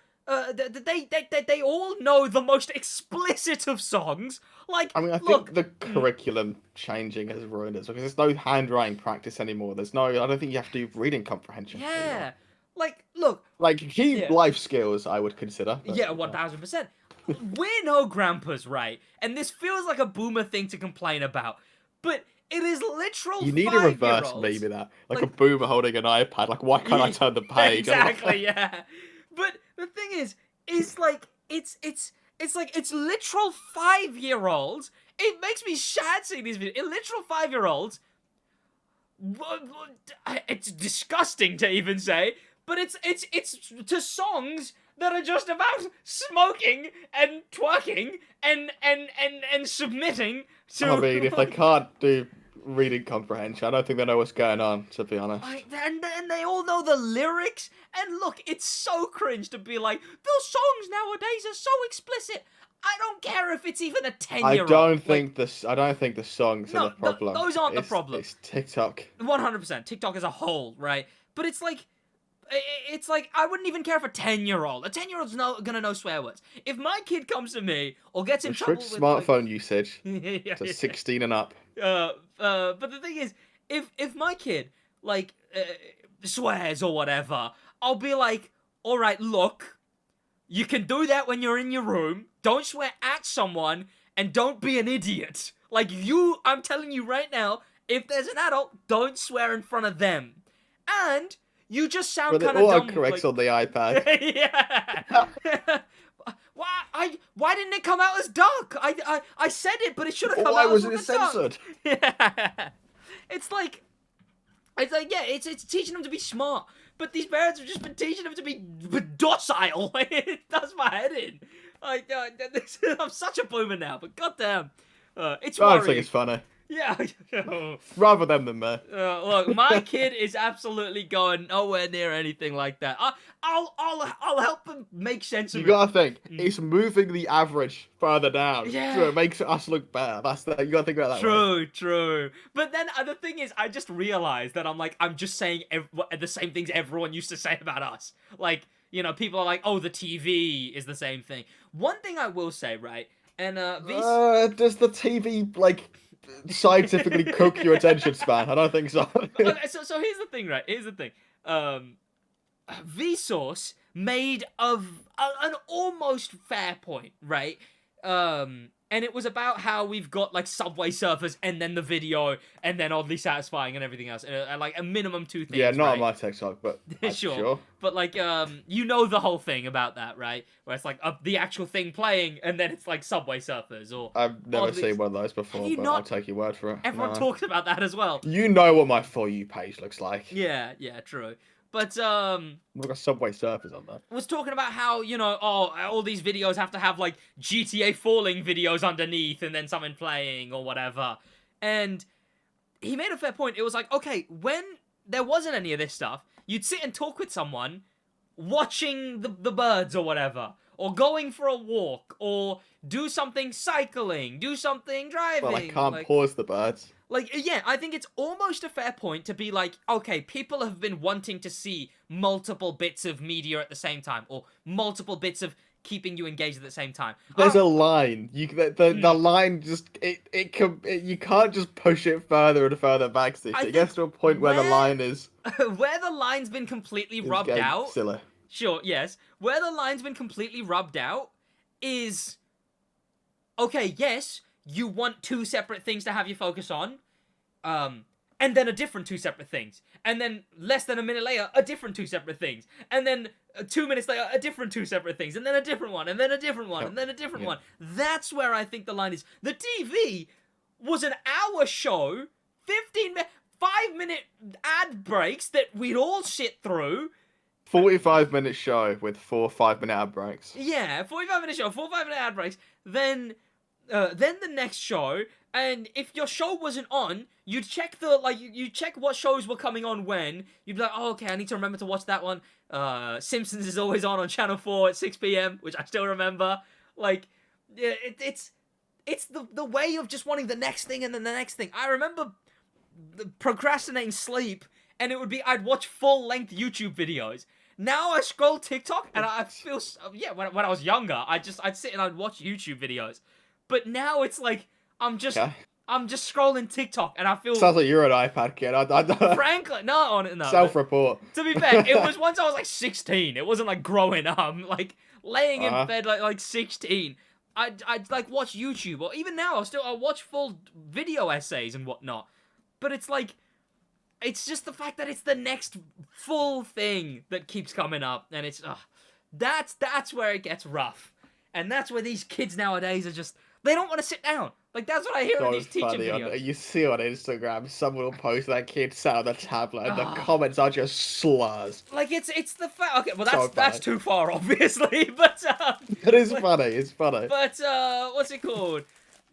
they all know the most explicit of songs. Like, I mean, I think the curriculum changing has ruined it because there's no handwriting practice anymore. I don't think you have to do reading comprehension. Yeah. Anymore. Like, look. Like, key life skills, I would consider. But, 1000%. We're no grandpas, right? And this feels like a boomer thing to complain about. But it is literal. You need a reverse maybe that. Like a boomer holding an iPad. Like, why can't I turn the page? Exactly, yeah. But the thing is like, it's literal 5-year-olds. It makes me sad seeing these videos. Literal 5-year-olds. It's disgusting to even say, but it's to songs that are just about smoking and twerking and submitting to. I mean, if they can't do reading comprehension, I don't think they know what's going on, to be honest. And they all know the lyrics. And look, it's so cringe to be like, those songs nowadays are so explicit. I don't care if it's even a 10-year-old. I don't think the songs are the problem. Those aren't the problem. It's TikTok. 100%. TikTok as a whole, right? But it's like I wouldn't even care if a 10-year-old. A 10-year-old's gonna know swear words. If my kid comes to me or gets in trouble with smartphone usage to 16 and up. But the thing is, if my kid swears or whatever, I'll be like, all right, look, you can do that when you're in your room. Don't swear at someone and don't be an idiot. Like, I'm telling you right now, if there's an adult, don't swear in front of them. And you just sound kind of dumb. Corrects on the iPad. Yeah. Why didn't it come out as dark? I said it, but it should have come out as Why wasn't it censored? Yeah. It's like, yeah, it's teaching them to be smart, but these parents have just been teaching them to be docile. It does my head in. Like, I'm such a boomer now, but goddamn, it's worrying. I think it's funny. Yeah. Rather them than me. Look, my kid is absolutely going nowhere near anything like that. I'll help him make sense of it. You gotta think, it's moving the average further down. Yeah. So it makes us look better. You gotta think about that. True. But then the thing is, I just realized that I'm just saying the same things everyone used to say about us. Like, people are like, oh, the TV is the same thing. One thing I will say, right? And does the TV scientifically cook your attention span? I don't think so. Okay, so here's the thing, right? Here's the thing. Vsauce made an almost fair point, right? And and it was about how we've got like Subway Surfers, and then the video, and then Oddly Satisfying, and everything else, and like a minimum 2 things. Yeah, not right? on my TikTok, but sure. But like, you know the whole thing about that, right? Where it's like the actual thing playing, and then it's like Subway Surfers, or I've never seen one of those before, but I'll take your word for it. Everyone talks about that as well. You know what my For You page looks like. Yeah, true. But we've got Subway Surfers on there. Was talking about how, you know, all these videos have to have like GTA falling videos underneath and then something playing or whatever. And he made a fair point. It was like, okay, when there wasn't any of this stuff, you'd sit and talk with someone watching the birds or whatever, or going for a walk, or do something cycling, do something driving. Well, I can't pause the birds. Like, yeah, I think it's almost a fair point to be like, okay, people have been wanting to see multiple bits of media at the same time, or multiple bits of keeping you engaged at the same time. There's a line. The line just you can't just push it further and further back. It gets to a point where the line is where the line's been completely rubbed out. Silly. Sure, yes. Where the line's been completely rubbed out is, okay, yes, you want 2 separate things to have you focus on, and then a different 2 separate things, and then less than a minute later, a different 2 separate things, and then 2 minutes later, a different 2 separate things, and then a different one, and then a different one, and then a different one. That's where I think the line is. The TV was an hour show, 5-minute ad breaks that we'd all sit through. 45-minute show with 4 5-minute ad breaks. Yeah, 45-minute show, 4 5-minute ad breaks. Then the next show, and if your show wasn't on, you'd check you check what shows were coming on when. You'd be like, oh, okay, I need to remember to watch that one. Simpsons is always on Channel 4 at 6 p.m, which I still remember. Like, yeah, it's the way of just wanting the next thing and then the next thing. I remember procrastinating sleep, and it would be I'd watch full-length YouTube videos. Now I scroll TikTok, and I feel when I was younger, I'd sit and I'd watch YouTube videos, but now it's like I'm just scrolling TikTok, and I feel sounds like you're an iPad kid. Frankly, no. Self-report. To be fair, it was once I was like 16. It wasn't like growing up, like laying in bed like 16. I'd like watch YouTube, or even now I'll watch full video essays and whatnot. But it's like, it's just the fact that it's the next full thing that keeps coming up, and it's that's where it gets rough, and that's where these kids nowadays are just, they don't want to sit down. Like, that's what I hear in these teaching videos. You see on Instagram, someone will post that kid sat on the tablet, and the comments are just slurs. Like, it's the fact. Okay, well that's too far, obviously, but it is funny. It's funny. But what's it called?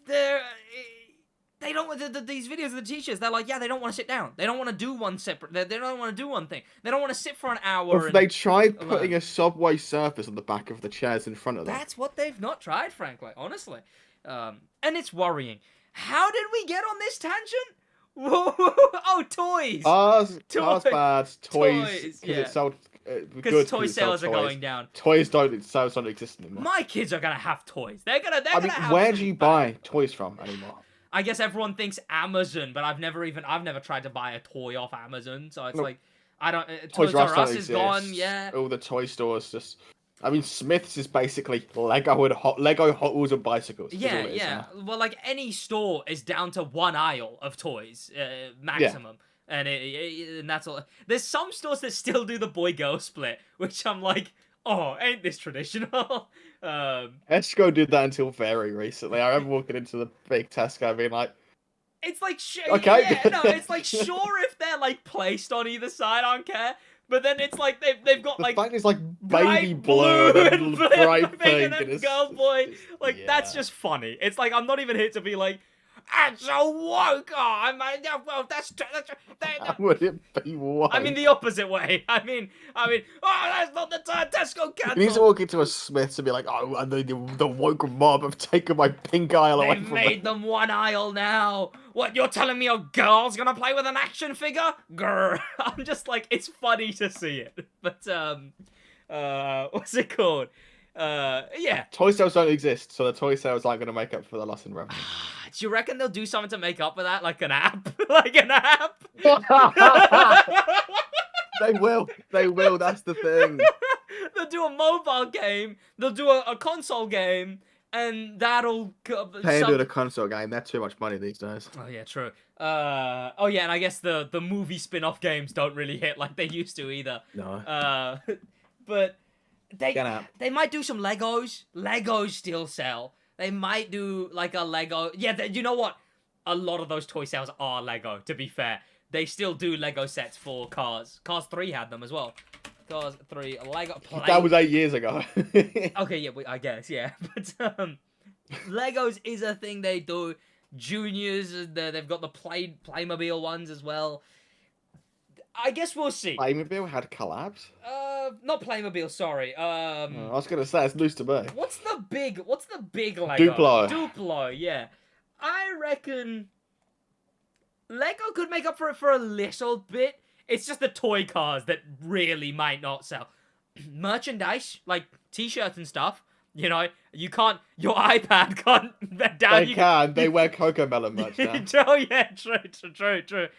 They don't. These videos of the teachers, they're like, yeah, they don't want to sit down. They don't want to do one separate. They don't want to do one thing. They don't want to sit for an hour. If they tried putting a Subway Surfers on the back of the chairs in front of them. That's what they've not tried, frankly, honestly. And it's worrying. How did we get on this tangent? Oh, toys. Ours bad. Toys. Yeah. Because toy sales are going down. Toys don't exist anymore. My kids are gonna have toys. They're gonna have. Where do you buy toys from anymore? I guess everyone thinks Amazon, but I've never tried to buy a toy off Amazon, so it's like, I don't. Toys R Us is gone, yeah. All the toy stores just. I mean, Smith's is basically Lego Hot Wheels and bicycles. Yeah. Well, like, any store is down to one aisle of toys, maximum. Yeah. And that's all. There's some stores that still do the boy-girl split, which I'm like, oh, ain't this traditional? Tesco did that until very recently. I remember walking into the big Tesco being like, it's like, okay. Yeah, no, it's like, sure, if they're like placed on either side, I don't care. But then it's like they've got like, the fact it's like baby blue and bright pink and girl boy, like, that's just funny. It's like, I'm not even here to be like, it's so woke. Oh, well, that's how would it be woke? I mean, the opposite way. I mean, oh, that's not the time. Tesco cancel. You need to walk into a Smith's and be like, oh, and the woke mob have taken my pink aisle away from me. They've made them one aisle now. What, you're telling me a girl's gonna play with an action figure? Grr. I'm just like, it's funny to see it. But, what's it called? Yeah. Toy sales don't exist, so the toy sales aren't gonna make up for the loss in revenue. Do you reckon they'll do something to make up for that? Like an app? Like an app? They will, that's the thing. They'll do a mobile game, they'll do a console game, and that'll Paying to a console game, they're too much money these days. Oh yeah, true. Oh yeah, and I guess the movie spin-off games don't really hit like they used to either. No. But Get out. they might do some Legos. Legos still sell. They might do like a Lego. Yeah, you know what? A lot of those toy sales are Lego. To be fair, they still do Lego sets for Cars. Cars 3 had them as well. Cars 3 Lego. That was 8 years ago. Okay, yeah, I guess, yeah. But Legos is a thing they do. Juniors, they've got the Playmobil ones as well. I guess we'll see. Playmobil had collabs? Not Playmobil, sorry. I was gonna say it's loose to be. What's the big Lego? Duplo. Duplo, yeah. I reckon Lego could make up for it for a little bit. It's just the toy cars that really might not sell. Merchandise, like t-shirts and stuff. You know, you can't. Your iPad can't. Down. They wear Cocomelon merch now. Oh yeah, true.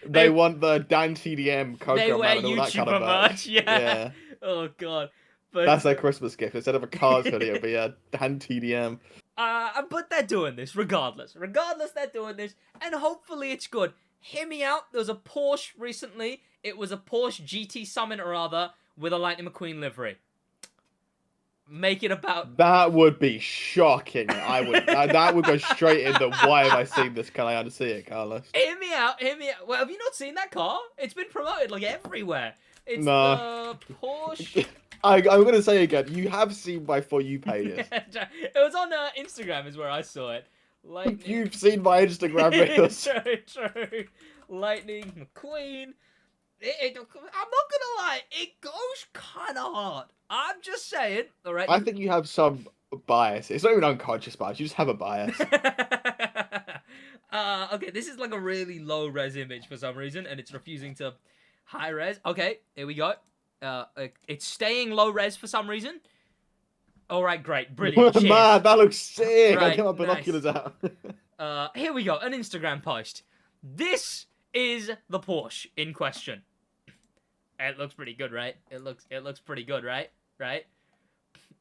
They want the Dan TDM Cocomelon. They wear and all that kind of merch. Yeah. Oh god. But that's their Christmas gift. Instead of a Cars hoodie, it'll be a Dan TDM. But they're doing this regardless. Regardless, they're doing this, and hopefully it's good. Hear me out. There was a Porsche recently. It was a Porsche GT Summit or other with a Lightning McQueen livery. Make it about... That would be shocking. That would go straight into why have I seen this? Can I unsee it, Carlos? Hear me out. Well, have you not seen that car? It's been promoted like everywhere. It's no. the Porsche... I'm going to say again, you have seen my For You pages. It was on Instagram is where I saw it. Lightning... You've seen my Instagram reels. True. Lightning McQueen. I'm not gonna lie, it goes kind of hard. I'm just saying, all right. I think you have some bias. It's not even unconscious bias. You just have a bias. Okay, this is like a really low res image for some reason, and it's refusing to high res. Okay, here we go. It's staying low res for some reason. All right, great, brilliant. Man, that looks sick. Right, I get my binoculars out. Here we go, an Instagram post. This is the Porsche in question. It looks pretty good, right? It looks pretty good, right? Right?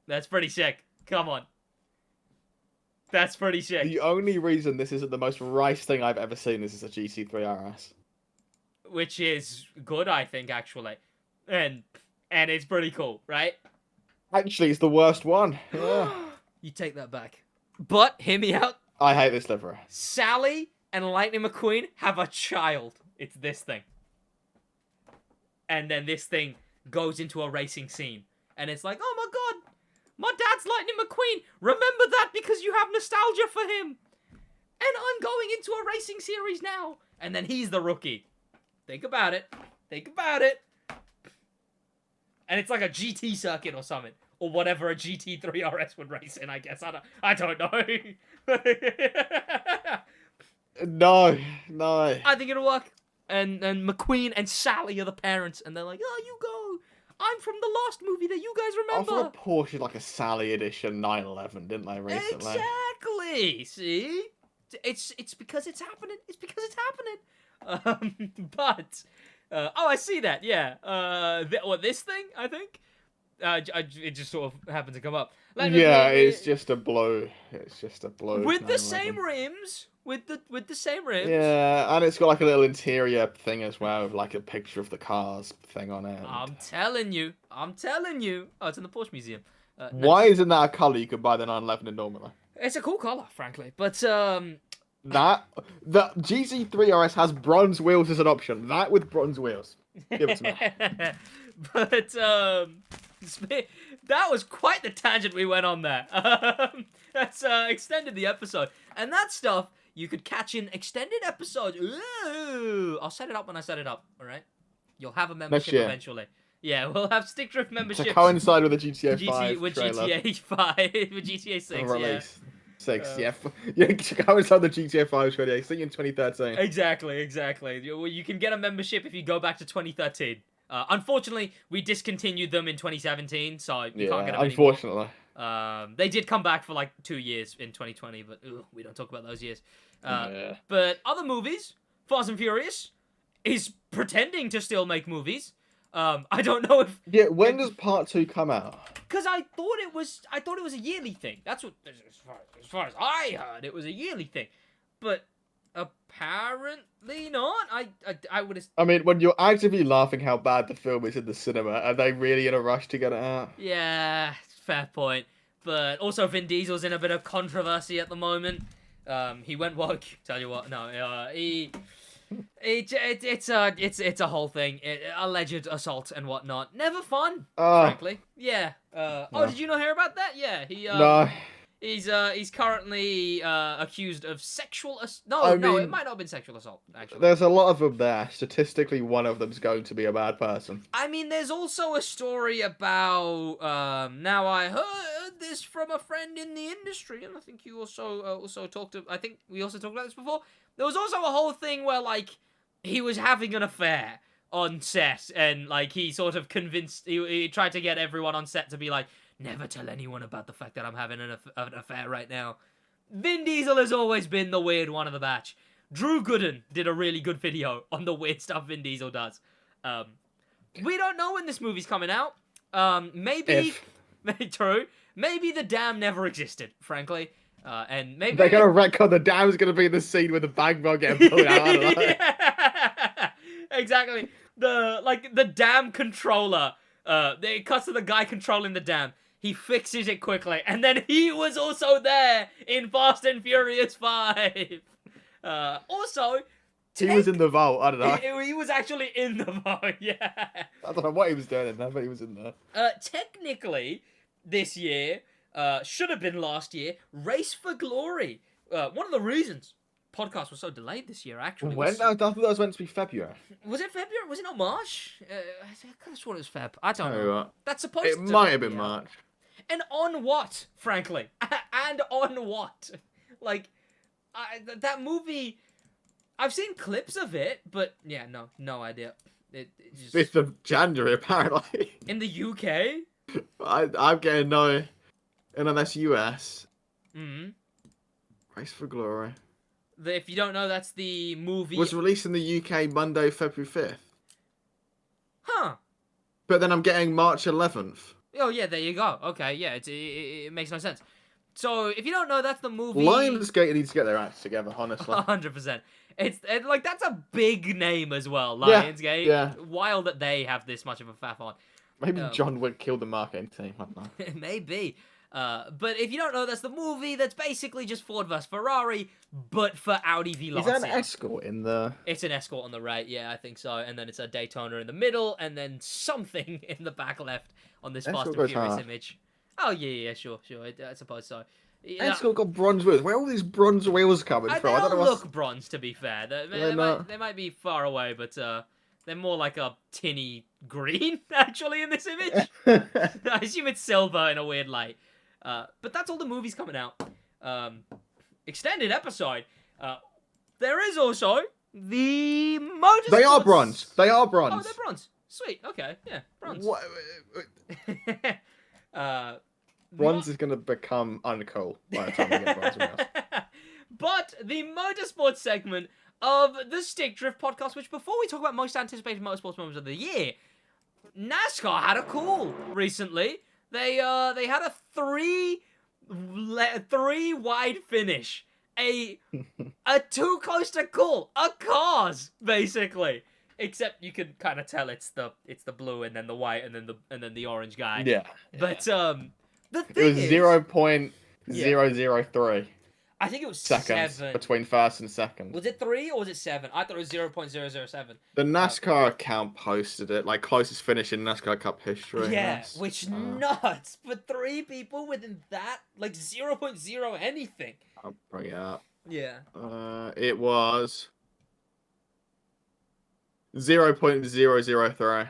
That's pretty sick. Come on. That's pretty sick. The only reason this isn't the most rice thing I've ever seen is a GT3 RS. Which is good, I think, actually. And it's pretty cool, right? Actually, it's the worst one. Yeah. You take that back. But, hear me out. I hate this livery. Sally and Lightning McQueen have a child. It's this thing. And then this thing goes into a racing scene. And it's like, oh my god, my dad's Lightning McQueen. Remember that because you have nostalgia for him. And I'm going into a racing series now. And then he's the rookie. Think about it. And it's like a GT circuit or something. Or whatever a GT3 RS would race in, I guess. I don't know. No. I think it'll work. And McQueen and Sally are the parents, and they're like, oh, you go. I'm from the last movie that you guys remember. I thought Porsche like a Sally edition 911, didn't they, recently? Exactly. See? It's because it's happening. It's because it's happening. But, I see that, yeah. This thing, I think? It just sort of happened to come up. It's just a blow. With the same rims. With the same rims. Yeah, and it's got like a little interior thing as well, with like a picture of the cars thing on it. I'm telling you. Oh, it's in the Porsche Museum. Why isn't that a colour you could buy the 911 in normally? It's a cool colour, frankly. But, the GT3 RS has bronze wheels as an option. That with bronze wheels. Give it to me. But, that was quite the tangent we went on there. That's extended the episode. And that stuff you could catch in extended episodes. Ooh, I'll set it up when I set it up, all right? You'll have a membership eventually. Yeah, we'll have stick drift membership. To coincide with the GTA 5 with trailer. GTA 5, with GTA 6, release. 6, yeah. To coincide with the GTA 5 trailer, I think in 2013. Exactly. You can get a membership if you go back to 2013. Unfortunately, we discontinued them in 2017, so you can't get them unfortunately. Anymore. They did come back for like 2 years in 2020, but we don't talk about those years. But other movies, Fast and Furious is pretending to still make movies. I don't know if Yeah, when does part 2 come out? because I thought it was a yearly thing. That's what as far as I heard, it was a yearly thing, but apparently not. I would have. I mean, when you're actively laughing how bad the film is in the cinema, are they really in a rush to get it out? Yeah, fair point. But also, Vin Diesel's in a bit of controversy at the moment. He went woke. Tell you what, no, it's a whole thing. Alleged assault and whatnot. Never fun, frankly. Yeah. No. Oh, did you not hear about that? Yeah. No. He's currently accused of sexual assault. I No, mean, it might not have been sexual assault, actually. There's a lot of them there. Statistically, one of them's going to be a bad person. I mean, there's also a story about. Now I heard this from a friend in the industry, and I think you also talked. I think we also talked about this before. There was also a whole thing where like he was having an affair on set, and like he sort of convinced. He tried to get everyone on set to be like, never tell anyone about the fact that I'm having an affair right now. Vin Diesel has always been the weird one of the batch. Drew Gooden did a really good video on the weird stuff Vin Diesel does. We don't know when this movie's coming out. Maybe true. Maybe the dam never existed, frankly. And maybe they're gonna retcon the dam's gonna be the scene with the bag bug getting pulled out. I don't know. Yeah. Exactly. The dam controller. It cuts to the guy controlling the dam. He fixes it quickly, and then he was also there in Fast and Furious 5. Also, he was in the vault. I don't know. He was actually in the vault. Yeah. I don't know what he was doing in there, but he was in there. Technically, this year should have been last year. Race for Glory. One of the reasons podcast was so delayed this year, actually. When? I thought that was meant to be February. Was it February? Was it not March? I could have sworn it was Feb. I don't know. What? That's supposed to. It might have been March. And on what, frankly? And on what? Like, that movie. I've seen clips of it, but yeah, no idea. It just... 5th of January, apparently. In the UK? I'm getting no. Unless US. Mm-hmm. Race for Glory. If you don't know, that's the movie. Was released in the UK Monday, February 5th. Huh. But then I'm getting March 11th. Oh, yeah, there you go. Okay, yeah, it makes no sense. So, if you don't know, that's the movie... Lionsgate needs to get their acts together, honestly. 100%. It's like, that's a big name as well, Lionsgate. Yeah. Wild that they have this much of a faff on. Maybe John Wick killed the marketing team, I don't know. Maybe. But if you don't know, that's the movie that's basically just Ford vs Ferrari, but for Audi v Lancia. Is that an Escort in the... It's an Escort on the right, yeah, I think so. And then it's a Daytona in the middle, and then something in the back left on this Fast and Furious image. Oh, yeah, sure. I suppose so. Yeah. Escort got bronze wheels. Where are all these bronze wheels coming from? They don't look bronze, to be fair. They might be far away, but they're more like a tinny green, actually, in this image. I assume it's silver in a weird light. But that's all the movies coming out. Extended episode. There is also the Motorsports. They are bronze. Oh, they're bronze. Sweet. Okay. Yeah. Bronze. What? Bronze is going to become uncool by the time we get bronze wheels. But the Motorsports segment of the Stick Drift podcast, which before we talk about most anticipated motorsports moments of the year, NASCAR had a call recently. They had a three wide finish, a too close to call, a cars basically. Except you can kind of tell it's the blue and then the white and then the orange guy. Yeah. But the thing it was 0.003. I think it was seconds 7 between first and second. Was it 3 or was it 7? I thought it was 0.007. The NASCAR account posted it, like closest finish in NASCAR Cup history. Yeah, which nuts for 3 people within that, like 0.0 anything. I'll bring it up. Yeah. It was 0.003.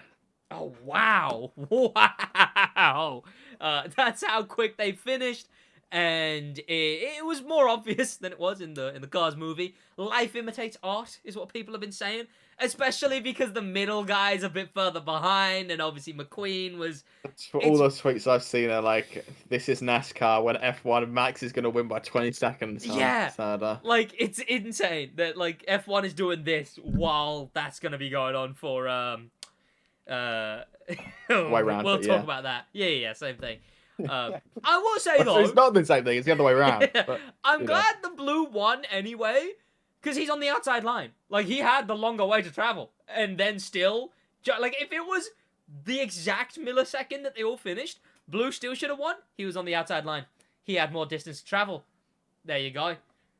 Oh wow! Wow! That's how quick they finished. And it was more obvious than it was in the Cars movie. Life imitates art, is what people have been saying. Especially because the middle guy's a bit further behind, and obviously McQueen was... All those tweets I've seen are like, this is NASCAR when F1 Max is going to win by 20 seconds. Yeah, like, it's insane that, like, F1 is doing this while that's going to be going on for Uh, Way round, we'll but talk yeah. about that. Yeah, same thing. I will say though, It's not the same thing. It's the other way around. But, I'm glad the blue won anyway, because he's on the outside line. Like, he had the longer way to travel, and then still, like, if it was the exact millisecond that they all finished, blue still should have won. He was on the outside line. He had more distance to travel. There you go.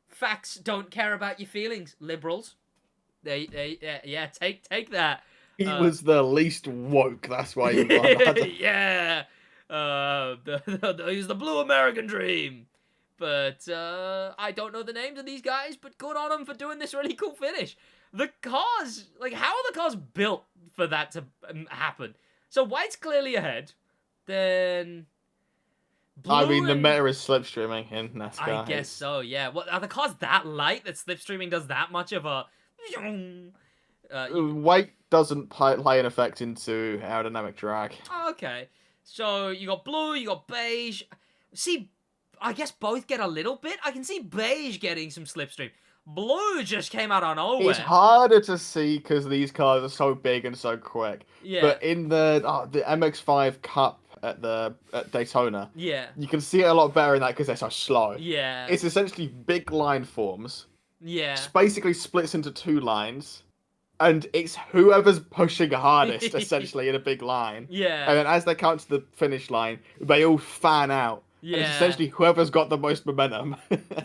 Facts don't care about your feelings, liberals. Yeah, take that. He was the least woke. That's why he won. Yeah. He's the blue American dream. But I don't know the names of these guys, but good on them for doing this really cool finish. The cars, like, how are the cars built for that to happen? So white's clearly ahead. Then blue, I mean, the meta is slipstreaming in NASCAR. I guess so, yeah. What, are the cars that light that slipstreaming does that much of a... Weight doesn't play an effect into aerodynamic drag. Okay. So you got blue, you got beige. See, I guess both get a little bit. I can see beige getting some slipstream. Blue just came out of nowhere. It's harder to see because these cars are so big and so quick. Yeah. But in the MX-5 Cup at Daytona, yeah, you can see it a lot better in that because they're so slow. yeah, It's essentially big line forms. yeah. It's basically splits into two lines. And it's whoever's pushing hardest, essentially, in a big line. Yeah. And then as they count to the finish line, they all fan out. Yeah. And it's essentially whoever's got the most momentum.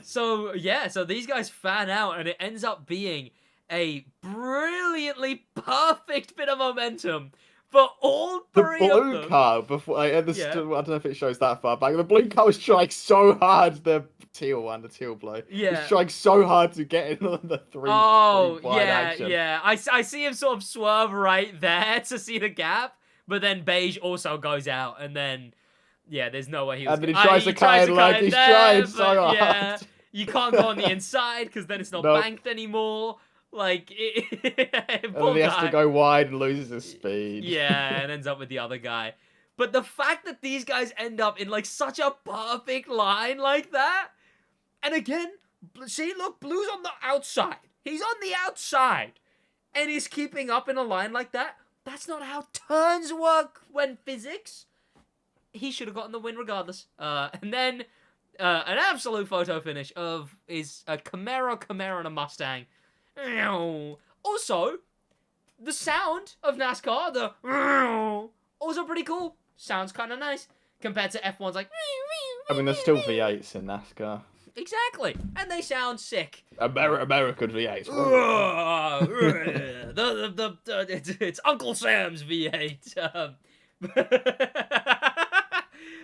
So these guys fan out, and it ends up being a brilliantly perfect bit of momentum for all three the of blue them. car, before I don't know if it shows that far back, the blue car was trying so hard, the teal blue. Yeah. Was trying so hard to get in on the three wide action. Yeah. I see him sort of swerve right there to see the gap, but then beige also goes out, and then, yeah, there's no way he was... And then he tries to cut in like he's trying so hard. Yeah, you can't go on the inside, because then it's not banked anymore. Like, and then he has to go wide and loses his speed. Yeah, and ends up with the other guy. But the fact that these guys end up in, like, such a perfect line like that... And again, see, look, blue's on the outside. He's on the outside. And he's keeping up in a line like that. That's not how turns work when physics. He should have gotten the win regardless. And then an absolute photo finish of is a Camaro and a Mustang. Also, the sound of NASCAR, the also pretty cool. Sounds kind of nice compared to F1's like. I mean, there's still V8s in NASCAR. Exactly, and they sound sick. American V8s. It's Uncle Sam's V8.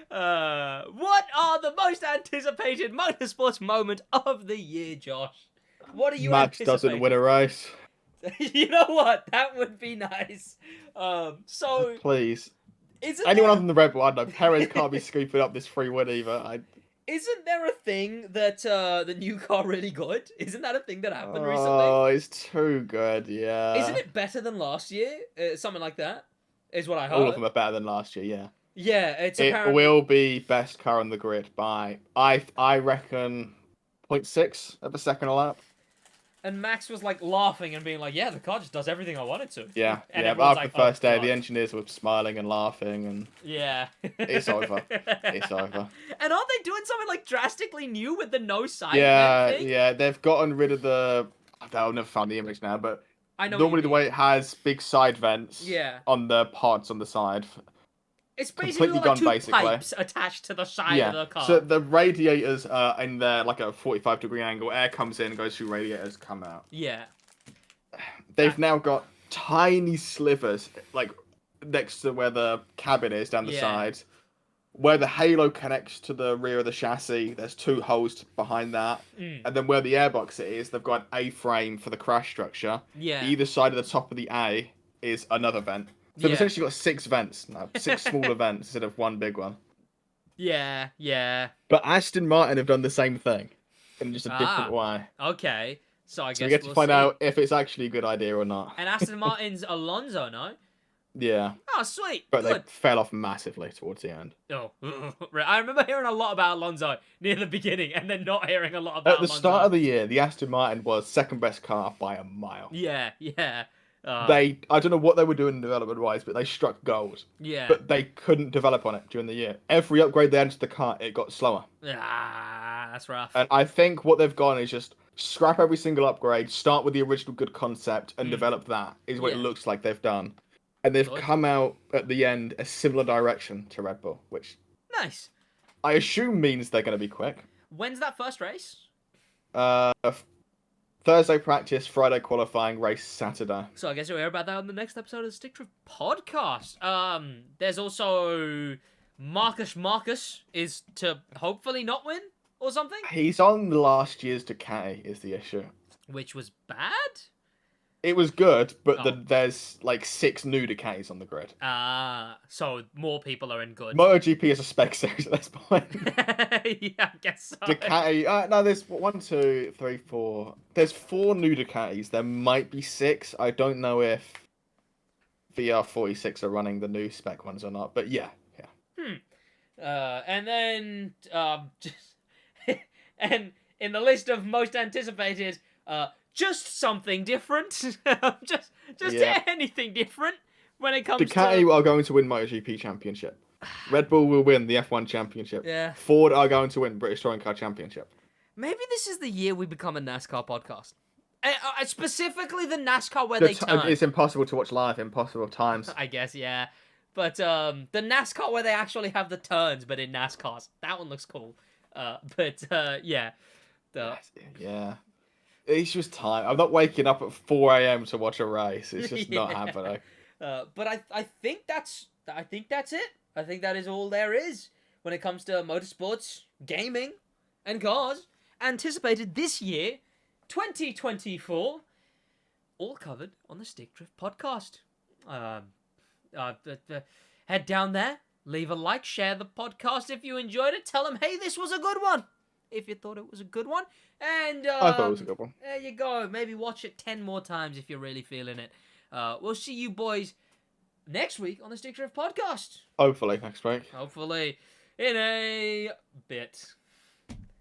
What are the most anticipated motorsports moment of the year, Josh? What are you Max anticipating? doesn't win a race. You know what? That would be nice. So please. Anyone other than the Red Bull, I don't know. Perez can't be scooping up this free win either. Isn't there a thing that the new car really good? Isn't that a thing that happened recently? Oh, it's too good, yeah. Isn't it better than last year? Something like that is what I heard. All of them are better than last year, yeah. Yeah, it will be best car on the grid by I reckon 0.6 of a second a lap. And Max was like laughing and being like, "Yeah, the car just does everything I want it to." Yeah, and yeah. But after like, the first day, God. the engineers were smiling and laughing, and yeah, it's over. It's over. And aren't they doing something like drastically new with the no side vent thing? Yeah. They've gotten rid of the. I've never found the image now, but I know normally the way it has big side vents. Yeah. On the pods on the side. It's basically completely like gone, two pipes attached to the side of the car. So the radiators are in there like a 45-degree angle. Air comes in, goes through radiators, come out. Yeah. They've now got tiny slivers like next to where the cabin is down the sides. Where the halo connects to the rear of the chassis, there's two holes behind that. And then where the airbox is, they've got an A-frame for the crash structure. Yeah. Either side of the top of the A is another vent. So they've essentially got 6 vents now, 6 smaller vents instead of one big one. Yeah, yeah. But Aston Martin have done the same thing in just a different way. Okay, so I guess we get to find out if it's actually a good idea or not. And Aston Martin's Alonso, no? Yeah. Oh, sweet. But Good. they fell off massively towards the end. Oh, right. I remember hearing a lot about Alonso near the beginning, and then not hearing a lot about At the start of the year, the Aston Martin was second best car by a mile. Yeah, yeah. I don't know what they were doing development-wise, but they struck gold. Yeah. But they couldn't develop on it during the year. Every upgrade they added to the car, it got slower. That's rough. And I think what they've gone is just scrap every single upgrade, start with the original good concept, and develop that, is what it looks like they've done. And they've come out at the end a similar direction to Red Bull, which Nice. I assume means they're going to be quick. When's that first race? Thursday practice, Friday qualifying, race Saturday. So I guess you'll hear about that on the next episode of the Stick Drift podcast. There's also Marcus is to hopefully not win or something. He's on last year's Ducati is the issue. Which was bad? It was good, but there's like 6 new Ducatis on the grid. So more people are in good. MotoGP is a spec series at this point. Yeah, I guess so. Ducati, no, there's 1, 2, 3, 4. There's 4 new Ducatis. There might be 6. I don't know if VR46 are running the new spec ones or not, but yeah. And then, and in the list of most anticipated, just something different. just anything different when it comes Ducati are going to win MotoGP Championship. Red Bull will win the F1 Championship. Yeah. Ford are going to win British Touring Car Championship. Maybe this is the year we become a NASCAR podcast. Specifically the NASCAR where they turn. It's impossible to watch live, impossible times. I guess, yeah. But the NASCAR where they actually have the turns, but in NASCARs. That one looks cool. Yeah. Yeah. It's just time. I'm not waking up at 4 a.m. to watch a race. It's just not happening. But I think that's it. I think that is all there is when it comes to motorsports, gaming, and cars. Anticipated this year, 2024, all covered on the Stick Drift podcast. Head down there, leave a like, share the podcast if you enjoyed it. Tell them, hey, this was a good one. If you thought it was a good one. And I thought it was a good one. There you go. Maybe watch it 10 more times if you're really feeling it. We'll see you boys next week on the Stick Drift podcast. Hopefully next week. Hopefully in a bit.